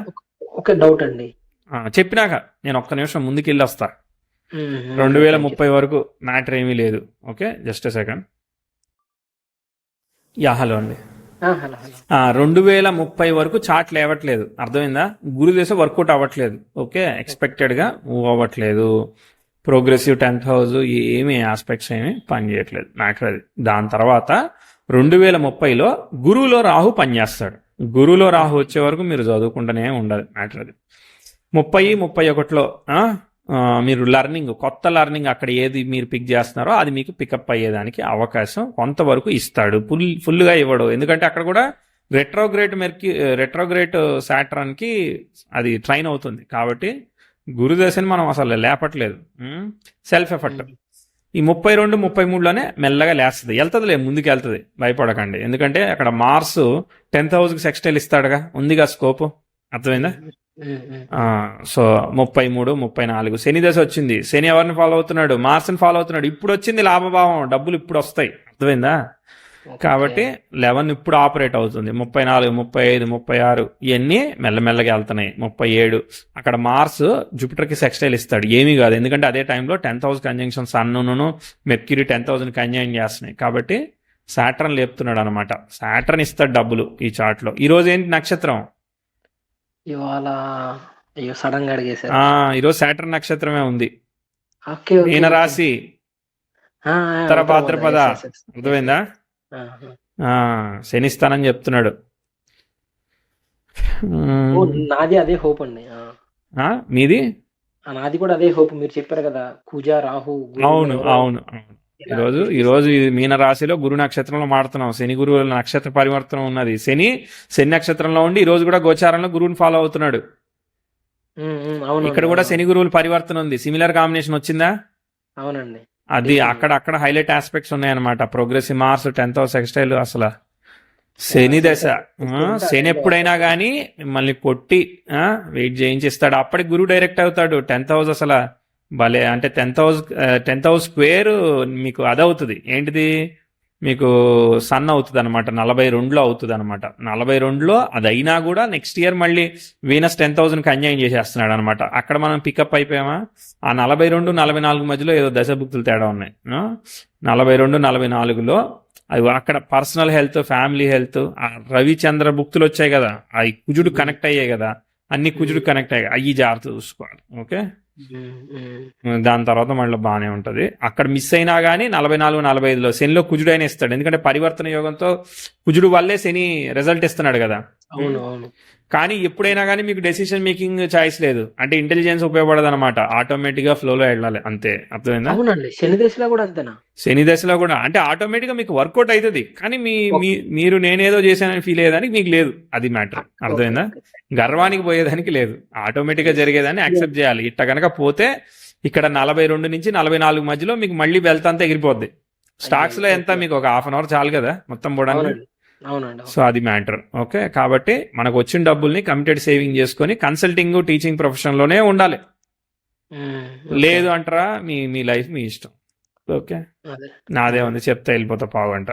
ఒక డౌట్ అండి. చెప్పినాక నేను ఒక్క నిమిషం ముందుకు వెళ్ళి వస్తా. 2030 వరకు మ్యాటర్ ఏమీ లేదు. Okay, just second. హలో అండి. 2030 వరకు చార్ట్ లేవట్లేదు. అర్థమైందా? గురుదేశ వర్కౌట్ అవ్వట్లేదు. ఓకే, ఎక్స్పెక్టెడ్గా మూవ్ అవ్వట్లేదు. ప్రోగ్రెసివ్ 10th house ఏమి ఆస్పెక్ట్స్ ఏమి పని చేయట్లేదు, మ్యాటర్ అది. దాని తర్వాత 2030లో గురువులో రాహు పనిచేస్తాడు. గురువులో రాహు వచ్చే వరకు మీరు చదువుకుంటూనే ఉండాలి, మ్యాటర్ అది. 30-31లో మీరు లర్నింగ్, కొత్త లర్నింగ్, అక్కడ ఏది మీరు పిక్ చేస్తున్నారో అది మీకు పికప్ అయ్యేదానికి అవకాశం కొంతవరకు ఇస్తాడు. ఫుల్గా ఇవ్వడు. ఎందుకంటే అక్కడ కూడా రెట్రోగ్రేట్ సాటర్న్కి అది ట్రైన్ అవుతుంది. కాబట్టి గురుదశని మనం అసలు లేపట్లేదు. Self effort. ఈ 32, 33లోనే మెల్లగా లేస్తుంది, వెళ్తుందిలే, ముందుకు వెళ్తుంది, భయపడకండి. ఎందుకంటే అక్కడ మార్స్ 10th హౌస్కి సెక్స్టైల్ ఇస్తాడుగా, ఉందిగా స్కోప్. అర్థమైందా? సో 33, 34 శని దశ వచ్చింది. శని ఎవరిని ఫాలో అవుతున్నాడు? మార్స్ని ఫాలో అవుతున్నాడు. ఇప్పుడు వచ్చింది లాభభావం, డబ్బులు ఇప్పుడు వస్తాయి. అర్థమైందా? కాబట్టి 11 ఇప్పుడు ఆపరేట్ అవుతుంది. 34, 35, 36 ఇవన్నీ మెల్లమెల్లగా వెళ్తున్నాయి. 37 అక్కడ మార్స్ జూపిటర్కి సెక్స్టైల్ ఇస్తాడు, ఏమీ కాదు. ఎందుకంటే అదే టైంలో 10th హౌస్ కంజంక్షన్ సన్ను మెర్క్యూరీ 10th హౌస్ని కంజంక్ట్ చేస్తున్నాయి. కాబట్టి సాటర్న్ లేపుతున్నాడు అనమాట. సాటర్న్ ఇస్తాడు డబ్బులు ఈ చార్ట్లో. ఈరోజు ఏంటి నక్షత్రం? ఇవాళ అయ్యో సడన్ గా అడిగేశారు. ఈరోజు సాటర్న్ నక్షత్రమే ఉంది. ఓకే ఓకే మీనరాశి, ఉత్తర భాద్రపద. అర్థమైందా? శనిస్తానని చెప్తున్నాడు. నాది అదే హోప్ అండి. మీది? నాది కూడా అదే హోప్. మీరు చెప్పారు కదా కుజ రాహు. అవును అవును అవును. ఈరోజు మీన రాశిలో గురు నక్షత్రంలో మాడుతున్నాం. శని గురువు నక్షత్ర పరివర్తనం ఉన్నది. శని నక్షత్రంలో ఉండి ఈ రోజు కూడా గోచారంలో గురువుని ఫాలో అవుతున్నాడు. ఇక్కడ కూడా శని గురువుల పరివర్తన ఉంది. సిమిలర్ కాంబినేషన్ వచ్చిందా? అవునండి. అది అక్కడ హైలైట్ ఆస్పెక్ట్స్ ఉన్నాయన్నమాట. Progressive Mars 10th house sextile. అసలు శని దశ, శని ఎప్పుడైనా కానీ మిమ్మల్ని కొట్టి వెయిట్ చేయించిస్తాడు. అప్పటికి గురువు డైరెక్ట్ అవుతాడు. 10th హౌస్ అసలు భలే, అంటే 10th హౌస్ స్క్వేర్ మీకు అదవుతుంది. ఏంటిది? మీకు సన్ అవుతుంది అనమాట. 42లో అవుతుంది అనమాట. 42లో అది అయినా కూడా నెక్స్ట్ ఇయర్ మళ్ళీ వీనస్ 10th హౌస్ని కంజైన్ చేసేస్తున్నాడు అనమాట. అక్కడ మనం పికప్ అయిపోయామా? ఆ 42, 44 మధ్యలో ఏదో దశభుక్తులు తేడా ఉన్నాయి. 42, 44లో అవి అక్కడ personal health, family health, Ravichandra భుక్తులు వచ్చాయి కదా, అవి కుజుడు కనెక్ట్ అయ్యాయి కదా, అన్ని కుజుడు కనెక్ట్ అయ్యాయి. అవి జాగ్రత్త చూసుకోవాలి. ఓకే, దాని తర్వాత మళ్ళీ బాగానే ఉంటుంది. అక్కడ మిస్ అయినా కానీ 44, 45లో శనిలో కుజుడైనా ఇస్తాడు. ఎందుకంటే పరివర్తన యోగంతో కుజుడు వల్లే శని రిజల్ట్ ఇస్తున్నాడు కదా. కానీ ఎప్పుడైనా కానీ మీకు డెసిషన్ మేకింగ్ ఛాయిస్ లేదు, అంటే ఇంటెలిజెన్స్ ఉపయోగపడదు అనమాట. ఆటోమేటిక్ గా ఫ్లోలో వెళ్ళాలి అంతే. అర్థమైందా? శని దశలో కూడా అంతేనా? శని దశలో కూడా అంటే ఆటోమేటిక్ గా మీకు వర్కౌట్ అవుతుంది. కానీ మీరు నేనేదో చేశానని ఫీల్ అయ్యేదానికి మీకు లేదు. అది మ్యాటర్. అర్థమైందా? గర్వానికి పోయేదానికి లేదు. ఆటోమేటిక్ గా జరిగేదాన్ని యాక్సెప్ట్ చేయాలి. ఇట్ట కనుక పోతే ఇక్కడ 42 నుంచి 44 మధ్యలో మీకు మళ్ళీ వెల్త్ అంతా ఎగిరిపోద్ది. స్టాక్స్ లో ఎంత మీకు ఒక హాఫ్ అన్ అవర్ చాలు కదా మొత్తం పోవడానికి. సో అది మ్యాటర్. ఓకే, కాబట్టి మనకు వచ్చిన డబ్బుల్ని కమిటెడ్ సేవింగ్ చేసుకొని కన్సల్టింగ్, టీచింగ్ ప్రొఫెషన్ లోనే ఉండాలి. లేదు అంటారా మీ లైఫ్ మీ ఇష్టం. ఓకే, నాదే ఉంది, చెప్తే వెళ్ళిపోతా పావుగంట.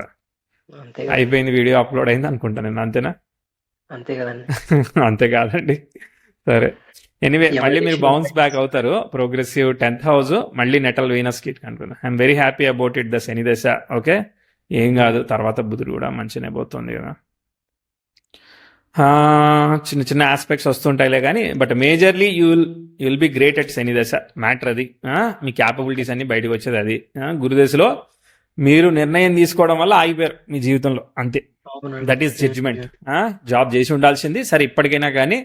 అయిపోయింది, వీడియో అప్లోడ్ అయింది అనుకుంటా నేను. అంతేనా? అంతే కదండి. అంతే కాదండి. సరే, ఎనీవే మళ్ళీ మీరు బౌన్స్ బ్యాక్ అవుతారు. ప్రోగ్రెసివ్ 10th హౌస్ మళ్ళీ నెటల్ వీనస్ కిట్ అనుకున్నా. I'm very happy about it, the Shani దశ. ఓకే, ఏం కాదు. తర్వాత బుధుడు కూడా మంచిగానే పోతుంది కదా. చిన్న చిన్న ఆస్పెక్ట్స్ వస్తుంటాయిలే కానీ, but majorly you will be great at Shani దశ. మ్యాటర్ అది. మీ క్యాపబిలిటీస్ అన్ని బయటకు వచ్చేది అది. గురుదశలో మీరు నిర్ణయం తీసుకోవడం వల్ల ఆగిపోయారు మీ జీవితంలో, అంతే. That is judgement. జాబ్ చేసి ఉండాల్సింది. సరే, ఇప్పటికైనా కానీ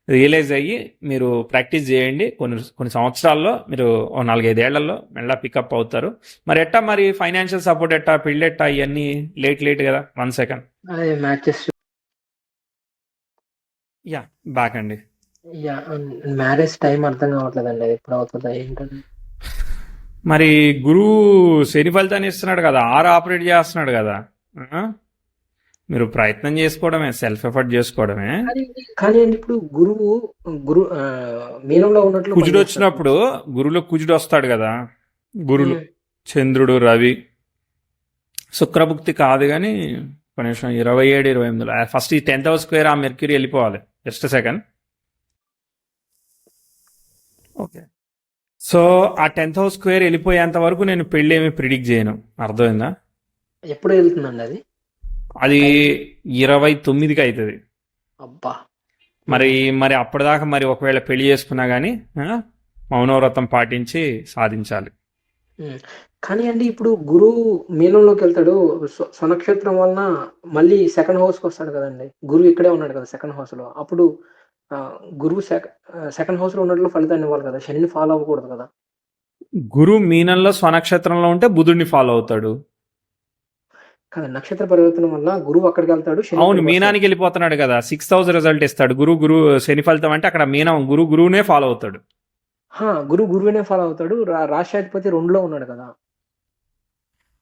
రియలైజ్ అయ్యి మీరు ప్రాక్టీస్ చేయండి. కొన్ని సంవత్సరాల్లో మీరు 4-5 ఏళ్లలో మళ్ళీ పికప్ అవుతారు. మరి ఎట్టా, మరి ఫైనాన్షియల్ సపోర్ట్ ఎట్టా, పెళ్ళి ఎట్టా, ఇవన్నీ లేట్ కదా. 1 సెకండ్. యా, బ్యాక్ అండి. మ్యారేజ్ టైం అర్థం కావట్లేదండి, ఎప్పుడు అవుతుందా ఏంటంటే. మరి గురువు శని ఫలితాన్ని ఇస్తున్నాడు కదా, 6 ఆపరేట్ చేస్తున్నాడు కదా. మీరు ప్రయత్నం చేసుకోవడమే, సెల్ఫ్ ఎఫర్ట్ చేసుకోవడమే. కానీ ఇప్పుడు గురువు మీనంలో ఉన్నట్లు కుజుడు వచ్చినప్పుడు, గురువులో కుజుడు వస్తాడు కదా. గురువులు చంద్రుడు, రవి, శుక్రభుక్తి కాదు కానీ కనీసం 27, 28లో ఫస్ట్ ఈ 10th హౌస్ స్క్వేర్ ఆ మెర్క్యూరీ వెళ్ళిపోవాలి. Just second. ఓకే, సో ఆ 10th హౌస్ స్క్వేర్ వెళ్ళిపోయేంత వరకు నేను పెళ్ళి ఏమి ప్రిడిక్ట్ చేయను. అర్థమైందా? ఎప్పుడు వెళ్తుందండి అది? అది 29కి అవుతుంది. అబ్బా, మరి అప్పటిదాకా మరి ఒకవేళ పెళ్లి చేసుకున్నా కానీ మౌనవ్రతం పాటించి సాధించాలి. కానీ అండి ఇప్పుడు గురువు మీనంలోకి వెళ్తాడు, స్వనక్షత్రం వలన మళ్ళీ 2nd హౌస్కి వస్తాడు కదండి. గురువు ఇక్కడే ఉన్నాడు కదా 2nd హౌస్లో. అప్పుడు గురువు 2nd హౌస్లో ఉన్నట్లు ఫలితాన్ని ఇవ్వాలి కదా, శనిని ఫాలో అవ్వకూడదు కదా. గురువు మీనంలో స్వనక్షత్రంలో ఉంటే బుధుడిని ఫాలో అవుతాడు కదా. నక్షత్ర పరివర్తన వల్ల గురువు అక్కడికి వెళ్తాడు. అవును, మీనానికి వెళ్ళిపోతున్నాడు కదా. 6th హౌస్ రిజల్ట్ ఇస్తాడు. గురువు శని ఫలితం అంటే అక్కడ మీనం గురువునే ఫాలో అవుతాడు. గురువునే ఫాలో అవుతాడు. రాష్ట్రాధిపతి 2లో ఉన్నాడు కదా!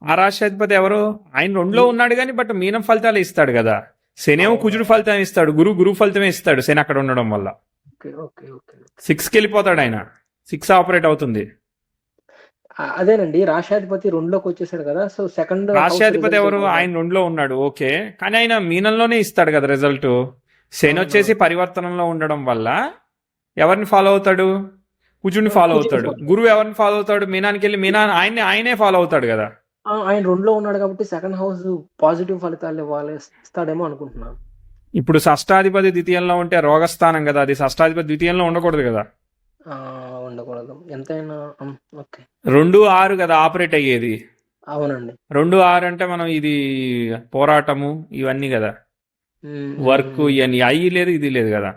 ఆ రాష్ట్రాధిపతి ఎవరు? ఆయన 2లో మీ ఉన్నాడు కానీ బట్ మీనం ఫలితాలు ఇస్తాడు కదా. శని ఏమో అవునా? కుజుడు ఫలితం ఇస్తాడు, గురువు ఫలితమే ఇస్తాడు శని అక్కడ ఉండడం వల్ల. ఓకే. ఓకే. ఓకే. 6కి వెళ్ళిపోతాడు ఆయన. 6 ఆపరేట్ అవుతుంది. అదేనండి. రాష్ట్రాధిపతి 2లోకొచ్చేసాడు కదా! సో, సెకండ్ హౌస్ రాష్ట్రాధిపతి రిజల్ట్ ఎవరు? బాగా ఆయన 2లో ఉన్నాడు, ఓకే. కానీ ఆయన మీనంలోనే ఇస్తాడు కదా రిజల్ట్. శని వచ్చేసి అవునవును. పరివర్తనంలో ఉండడం వల్ల ఎవరిని ఫాలో అవుతాడు? కుజుడిని ఫాలో కుజుడు అవుతాడు. ఫాలో గురువు అవుతాడు. ఎవరిని ఫాలో అవుతాడు? మీనానికి వెళ్ళి ఆయనే ఫాలో అవుతాడు కదా. ఆయన 2లో ఉన్నాడు కాబట్టి సెకండ్ హౌస్ పాజిటివ్ ఫలితాలు ఇస్తాడేమో అనుకుంటున్నాను. ఇప్పుడు షష్టాధిపతి ద్వితీయంలో ఉంటే రోగస్థానం కదా, అది షష్టాధిపతి ద్వితీయంలో ఉండకూడదు కదా. ఉండకూడదు. ఎంతైనా ఓకే. 2-6 కదా ఆపరేట్ అయ్యేది. అవునండి. 2-6 అంటే మనం ఇది పోరాటము ఇవన్నీ కదా, హ్మ్. వర్క్ హ్మ్. ఇవన్నీ అయ్యి లేదు ఇది లేదు కదా.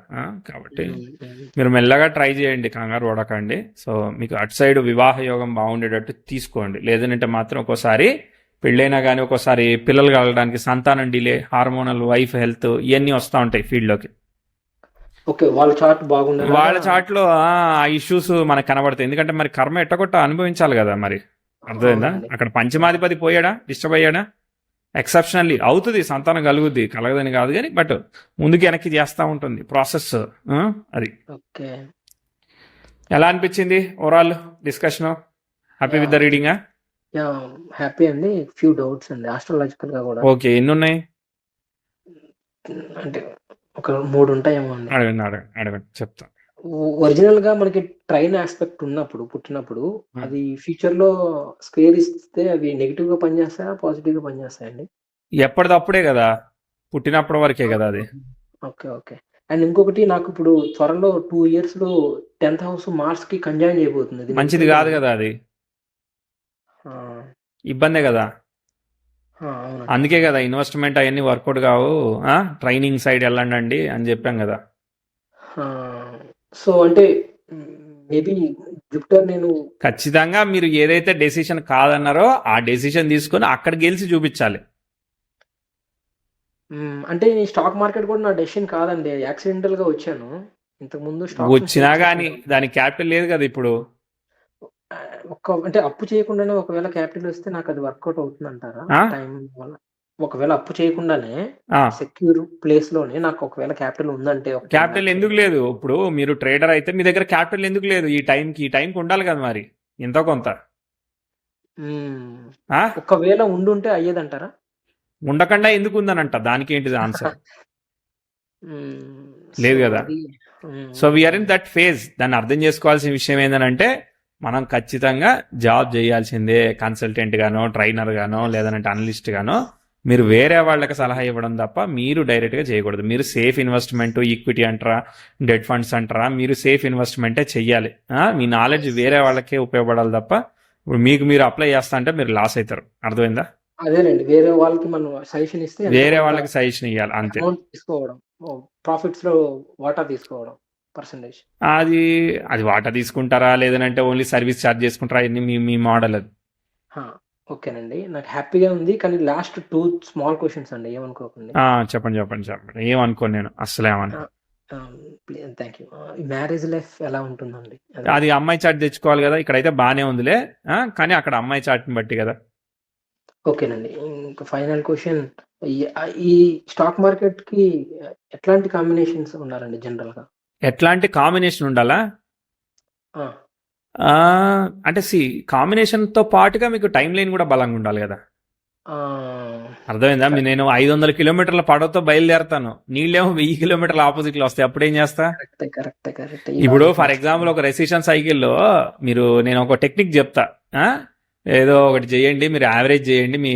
కాబట్టి హ్మ్. హ్మ్. మీరు మెల్లగా ట్రై చేయండి, కంగారు పడకండి. సో మీకు అటు సైడ్ వివాహ యోగం బాగుండేటట్టు తీసుకోండి. లేదంటే మాత్రం ఒక్కోసారి పెళ్ళైనా కానీ ఒక్కోసారి పిల్లలు కలగడానికి సంతానం డిలే, హార్మోనల్, వైఫ్ హెల్త్ ఇవన్నీ వస్తూ ఉంటాయి ఫీల్డ్లోకి. ఓకే. వాళ్ళ చార్ట్ బాగుండేలాగా వాళ్ళ చాట్లో ఆ ఇష్యూస్ మనకు కనబడతాయి. ఎందుకంటే మరి కర్మ ఎట్టగొట్ట అనుభవించాలి కదా మరి. అర్థమైందా? అవునండి. అక్కడ పంచమాధిపతి పోయాడా, డిస్టర్బ్ అయ్యాడా? ఎక్సెప్షనల్లీ అవుతుంది, సంతానం కలుగుద్ది, కలగదని కాదు కానీ బట్ ముందుకు వెనక్కి చేస్తూ ఉంటుంది ప్రాసెస్. అది ఓకే. ఎలా అనిపించింది overall discussion? Happy with the yeah! రీడింగా? యాహ్! హ్యాపీ అండి. ఫ్యూ డౌట్స్ అండి ఆస్ట్రాలాజికల్‌గా గూడా. ఓకే, ఎన్ని ఉన్నాయి? అంటే ఒక 3 ఉంటాయేమో అండి. అడగండి అడగండి అడగండి చెప్తా. ఒరిజినల్‌గా మనకి ట్రైన్ యాస్పెక్ట్ పుట్టినప్పుడు అది ఫ్యూచర్‌లో స్క్వేర్ ఇస్తే అవి నెగెటివ్‌గా పనిచేస్తాయా? పాజిటివ్‌గా పనిచేస్తాయండి? ఎప్పటిదప్పుడే కదా, పుట్టినప్పటి వరకే కదా అది. ఓకే. ఓకే. అండ్ ఇంకొకటి నాకిప్పుడు త్వరలో 2 ఇయర్స్‌లో 10థ్ హౌస్ మార్స్‌కి కంజాయిన్ చేయబోతుంది. అది మంచిది నిజమేనా కాదు అండి? కదా అది, ఆ! ఇబ్బందే కదా. అవునండి. అందుకే కదా ఇన్వెస్ట్మెంట్ అవన్నీ వర్కౌట్ కావు. ట్రైనింగ్ సైడ్ వెళ్ళండి అని చెప్పాం కదా. ఆ! సో, అంటే మేబీ జూపిటర్ నేను ఖచ్చితంగా మీరు ఏదైతే డెసిషన్ కాదన్నారో ఆ డెసిషన్ తీసుకొని అక్కడ గెలిచి చూపించాలి. అంటే ఈ స్టాక్ మార్కెట్ కూడా నా డెసిషన్ కాదండి. యాక్సిడెంటల్‌గా వచ్చాను. ఇంతకుముందు స్టాక్స్‌ని వచ్చినా సేల్ కానీ చేసేవాడిని. దానికి క్యాపిటల్ లేదు కదా ఇప్పుడు. అంటే అప్పు చేయకుండానే ఒకవేళ క్యాపిటల్ వస్తే నాకది వర్కౌట్ అవుతుందంటారా? ఆ? టైం వల్ల. ఒకవేళ అప్పు చేయకుండానే ఆ. సెక్యూర్ ప్లేస్‌లోనే నాకు ఒకవేళ క్యాపిటల్ ఉందంటే ఒక 10 క్యాపిటల్ లాక్స్ ఎందుకు లేదు? ఇప్పుడు మీరు ట్రేడర్ అయితే మీ దగ్గర క్యాపిటల్ ఎందుకు లేదు? ఈ టైంకి ఉండాలి కదా మరి, ఎంతో కొంత. హ్మ్. ఆ? ఒకవేళ ఉండుంటే అయ్యేదంటారా? ఉండకుండా ఎందుకు ఉందనంట, దానికి ఏంటిది ఆన్సర్? హ్మ్. సో, లేదు కదా. అది సో వీఆర్ హ్మ్. In that phase. దాన్ని అర్థం చేసుకోవాల్సిన విషయం ఏంటంటే మనం ఖచ్చితంగా జాబ్ చేయాల్సిందే, కన్సల్టెంట్ గానో, ట్రైనర్ గానో, యెస్. లేదంటే అనలిస్ట్ యెస్. గానో. మీరు వేరే వాళ్ళకి అగ్రీ. సలహా ఇవ్వడం తప్ప మీరు డైరెక్ట్గా చేయకూడదు. మీరు సేఫ్ ఇన్వెస్ట్మెంట్, ఈక్విటీ అంటారా, డెట్ ఫండ్స్ అంటారా, మీరు సేఫ్ ఇన్వెస్ట్మెంటే చెయ్యాలి. మీ నాలెడ్జ్ యెస్. వేరే యెస్. వాళ్ళకే ఉపయోగపడాలి తప్ప ఇప్పుడు మీకు మీరు అప్లై చేస్తా అంటే మీరు లాస్ అవుతారు. అర్థమైందా? అదేనండి. వేరే వాళ్ళకి మనం సజెషన్ ఇస్తే ఎంతో వేరే కొంత వాళ్ళకి సజెషన్ ఇవ్వాలి అంతే. అమౌంట్ తీసుకోవడం. ప్రాఫిట్స్‌లో వాటా తీసుకోవడం పర్సెంటేజ్. అది అది వాటా తీసుకుంటారా, లేదంటే ఓన్లీ సర్వీస్ ఛార్జ్ చేసుకుంటారా, అన్ని మీ మీ మోడల్ అది. ఆ! ఓకేనండి. నాకు హ్యాపీగా ఉంది. కానీ లాస్ట్ 2 స్మాల్ క్వెషన్స్ అండి. ఏమనుకోకండి. చెప్పండి చెప్పండి చెప్పండి, ఏమనుకోను నేను అస్సలు ఆ! ఏమనుకో. Thank you. ఈ మ్యారేజ్ లైఫ్ ఎలా ఉంటుందండి? అది అది అమ్మాయి చాట్ తెచ్చుకోవాలి కదా, ఇక్కడైతే బాగానే ఉందిలే. కానీ అక్కడ అమ్మాయి చాట్ని బట్టి కదా. ఓకేనండి. ఇంకా ఫైనల్ క్వెషన్ ఈ స్టాక్ మార్కెట్‌కి ఎట్లాంటి కాంబినేషన్స్ ఉన్నారండి జనరల్‌గా? ఎట్లాంటి కాంబినేషన్ ఉండాలా? ఆ! అంటే కాంబినేషన్తో పాటుగా మీకు టైం లైన్ కూడా బలంగా ఉండాలి కదా. ఆ! అర్థమైందా? కరెక్ట్. నేను 500 కిలోమీటర్ల పడవతో బయలుదేరతాను, నీళ్ళేమో 1000 కిలోమీటర్ల ఆపోజిట్లో వస్తాయి, అప్పుడేం చేస్తా? కరెక్టే. ఈ ఇప్పుడు లాజిక్ ఫర్ ఎగ్జాంపుల్ మర్చిపోయాను. ఒక రెసిషన్ సైకిల్లో నేను ఒక టెక్నిక్ చెప్తా. ఆ? ఏదో ఒకటి చేయండి, మీరు యావరేజ్ చేయండి మీ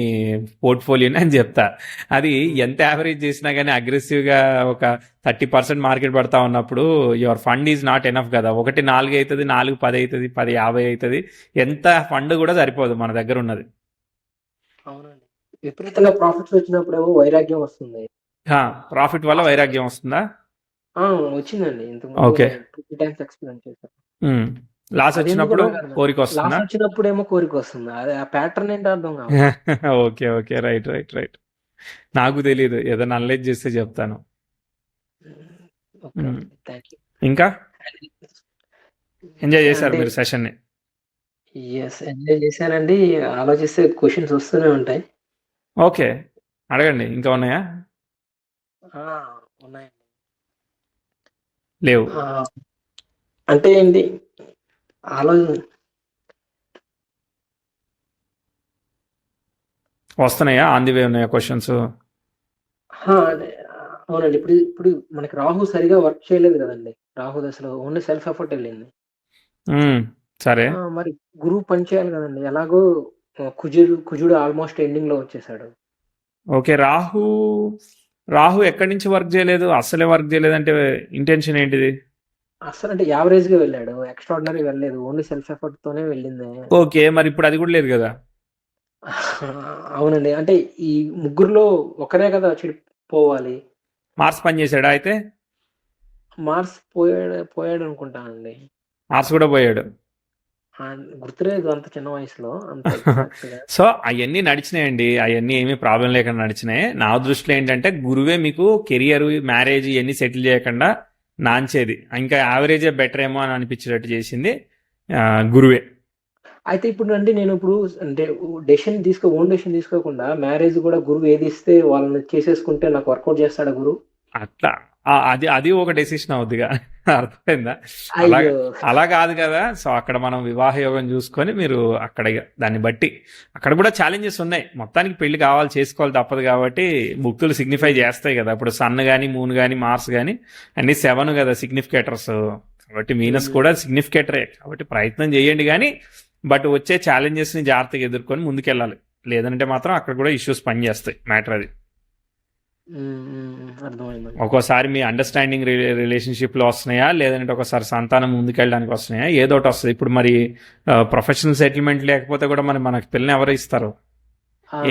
పోర్ట్ఫోలియోని అని చెప్తా. అది హ్మ్. ఎంత యావరేజ్ చేసినా కానీ అగ్రెసివ్గా ఒక 30% మార్కెట్ పడతా ఉన్నప్పుడు your fund is not enough కదా. 1 4 అవుతుంది, 4 10 అవుతుంది, 10 50 అవుతుంది. ఎంత ఫండ్ కూడా సరిపోదు మన దగ్గర ఉన్నది. అవునండి. విపరీతంగా ప్రాఫిట్స్ వచ్చినప్పుడేమో వైరాగ్యం వస్తుంది. ప్రాఫిట్ వల్ల లాస్ వైరాగ్యం వచ్చినప్పుడు వస్తుందా? ఆ! వచ్చిందండి. ఇంతకుముందు ఓకే. నేను 2, 3 టైమ్స్ ఎక్స్‌పీరియన్స్ చేశాను. లాస్ అదెందుకో వచ్చినప్పుడు నాకర్థం కోరిక లాస్ వస్తుందా? వచ్చినప్పుడేమో కోరికొస్తుంది. అదే ఆ ప్యాటర్న్ ఏంటో అర్థం కావట్లేదు. Okay okay, right right right. నాకు తెలియదు, ఏదైనా అనలైజ్ చేస్తే చెప్తాను. ఓకే ఉమ్. అండి. Thank you. ఇంకా ఎంజాయ్ చేశారు అంటే మీరు సెషన్ని. యెస్. ఎంజాయ్ చేశానండి. ఆలోచిస్తే క్వెషన్స్ వస్తూనే ఉంటాయి. ఓకే. అడగండి. ఇంకా ఉన్నాయా? ఆ! ఉన్నాయండి. లేవు. అంటే ఏంటి ఆలో వస్తున్నాయా? ఆన్ ది వే ఉన్నాయా క్వెషన్స్? అదే అవునండి. ఇప్పుడు మనకి రాహు సరిగ్గా వర్క్ చేయలేదు గదండీ! రాహు దశలో ఓన్లీ సెల్ఫ్ ఎఫర్ట్ ఎళ్ళింది. హ్మ్. సరే. మరి గురువు పని చేయాలి గదండీ! ఎలాగో కుజుడు ఆల్‌మోస్ట్ ఎండింగ్‌లో వచ్చేసాడు. ఓకే. రాహు ఎక్కడి నుంచి వర్క్ చేయలేదు? అస్సలే వర్క్ చేయలేదంటే ఇంటెన్షన్ ఏంటిది? అస్సలంటే యావరేజ్‌గా వెళ్ళాడు. ఎక్స్‌ట్రార్డినరీ వెళ్ళలేదు. ఓన్లీ సెల్ఫ్ ఎఫర్ట్‌తోనే వెళ్ళింది. ఓకే. మరి ఇప్పుడు అది కూడా లేదు కదా! అవునండి. అంటే ఈ ముగ్గురిలో ఒకరే కదా పోవాలి. మార్స్ పని చేశాడా అయితే? మార్స్ పోయాడనుకుంటానండి. మార్స్ కూడా పోయాడు. గుర్తులేదు అంత చిన్న వయసులో అంత ఎగ్జాక్ట్‌గా. సో అవన్నీ నడిచినాయండి. అవన్నీ ఏమీ ప్రాబ్లం లేకుండా నడిచినాయి. నా దృష్టిలో ఏంటంటే గురువే మీకు కెరియర్, మ్యారేజ్ ఇవన్నీ సెటిల్ చేయకుండా నాంచేది. ఇంకా యావరేజే బెటర్ ఏమో అని అనిపించేటట్టు చేసింది గురువే. అయితే ఇప్పుడండి నేనిప్పుడు అంటే ఓన్ డెసిషన్ తీసుకోకుండా మ్యారేజ్ గూడా గురువు ఏది ఇస్తే వాళ్ళని చేసేసుకుంటే నాకు వర్కౌట్ చేస్తాడా గురువు? అట్లా అది ఒక డెసిషన్ అవుద్దిగా. అర్థమైందా? అలా అయ్యో! అలా కాదు కదా. సో అక్కడ మనం వివాహ యోగం చూసుకొని మీరు అక్కడ దాన్ని బట్టి అక్కడ కూడా ఛాలెంజెస్ ఉన్నాయి. మొత్తానికి పెళ్లి కావాలి, చేసుకోవాలి తప్పదు కాబట్టి బుక్కులు సిగ్నిఫై చేస్తాయి కదా. ఇప్పుడు సన్ కానీ, మూన్ కానీ, మార్స్ కానీ అన్ని 7 కదా సిగ్నిఫికేటర్స్. కాబట్టి వీనస్ కూడా సిగ్నిఫికేటరే. కాబట్టి ప్రయత్నం చేయండి కానీ బట్ వచ్చే ఛాలెంజెస్ని జాగ్రత్తగా ఎదుర్కొని ముందుకెళ్ళాలి. లేదంటే మాత్రం అక్కడ కూడా ఇష్యూస్ పనిచేస్తాయి. మ్యాటర్ అది. అర్థమైందండి. ఒక్కోసారి మీ అండర్స్టాండింగ్ రిలేషన్షిప్లో వస్తున్నాయా, లేదంటే ఒకసారి సంతానం ముందుకెళ్ళడానికి వస్తున్నాయా, ఏదో ఒకటి వస్తుంది. ఇప్పుడు మరి ప్రొఫెషనల్ సెటిల్మెంట్ లేకపోతే కూడా మరి మనకి పిల్లని ఎవరు ఇస్తారు?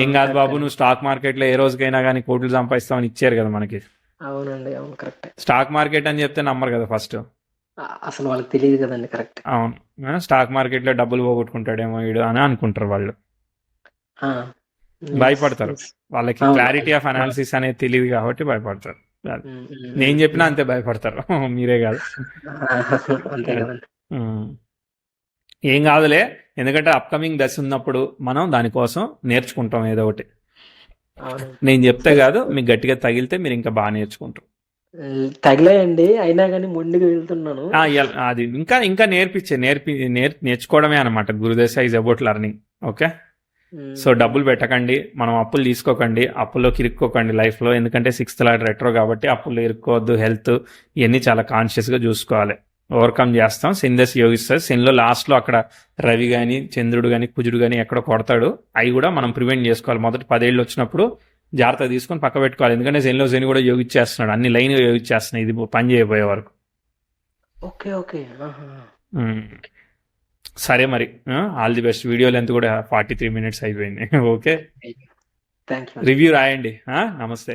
ఏం కాదు బాబు, కరెక్టే. నువ్వు స్టాక్ మార్కెట్లో ఏ రోజుకైనా కానీ కోట్లు సంపాదిస్తామని ఇచ్చారు కదా మనకి. అవునండి. అవును. కరెక్టే. స్టాక్ మార్కెట్ అని చెప్తే నమ్మరు కదా ఫస్ట్. అసలు వాళ్ళకి తెలీదు కదండీ. కరెక్ట్. అవును. స్టాక్ మార్కెట్లో డబ్బులు పోగొట్టుకుంటాడేమో వీడు అని అనుకుంటారు వాళ్ళు. ఆ! భయపడతారు. యెస్. వాళ్ళకి అవును. క్లారిటీ ఆఫ్ అనాలిసిస్ అనేది తెలియదు కాబట్టి భయపడతారు. నేను చెప్పినా అంతే భయపడతారు. మీరే కాదు. అంతే కదండి. ఏం కాదులే, ఎందుకంటే అప్కమింగ్ దశ ఉన్నప్పుడు మనం దానికోసం నేర్చుకుంటాం ఏదో ఒకటి. నేను చెప్తే కాదు, మీకు గట్టిగా తగిలితే మీరు ఇంకా బాగా నేర్చుకుంటారు. తగిలాయండి. అయినా కానీ మొండిగా వెళ్తున్నాను. అది ఇంకా ఇంకా నేర్చుకోవడమే అనమాట. గురుదశ is about learning. Okay. So డబ్బులు పెట్టకండి, మనం అప్పులు తీసుకోకండి, అప్పుల్లోకి ఇరుక్కోకండి లైఫ్లో. ఎందుకంటే 6th లాట్ రెట్రో కాబట్టి అప్పులు ఇరుక్కోవద్దు. హెల్త్ ఇవన్నీ చాలా కాన్షియస్గా చూసుకోవాలి. ఓవర్కమ్ చేస్తాం. శనిదశ యోగిస్తుంది. శనిలో లాస్ట్లో అక్కడ రవి కానీ, చంద్రుడు కానీ, కుజుడు కానీ ఎక్కడో కొడతాడు. అవి కూడా మనం ప్రివెంట్ చేసుకోవాలి. మొదటి 10 ఏళ్ళు వచ్చినప్పుడు జాగ్రత్త తీసుకొని పక్క పెట్టుకోవాలి. ఎందుకంటే శనిలో శని కూడా యోగిచ్చేస్తున్నాడు, అన్ని లైన్గా యోగిచ్చేస్తున్నాయి ఇది పని చేయబోయే వరకు. ఓకే. ఓకే. సరే మరి, all the best. Video length కూడా 43 minutes అయిపోయింది. ఓకే. Thank you. రివ్యూ రాయండి. నమస్తే.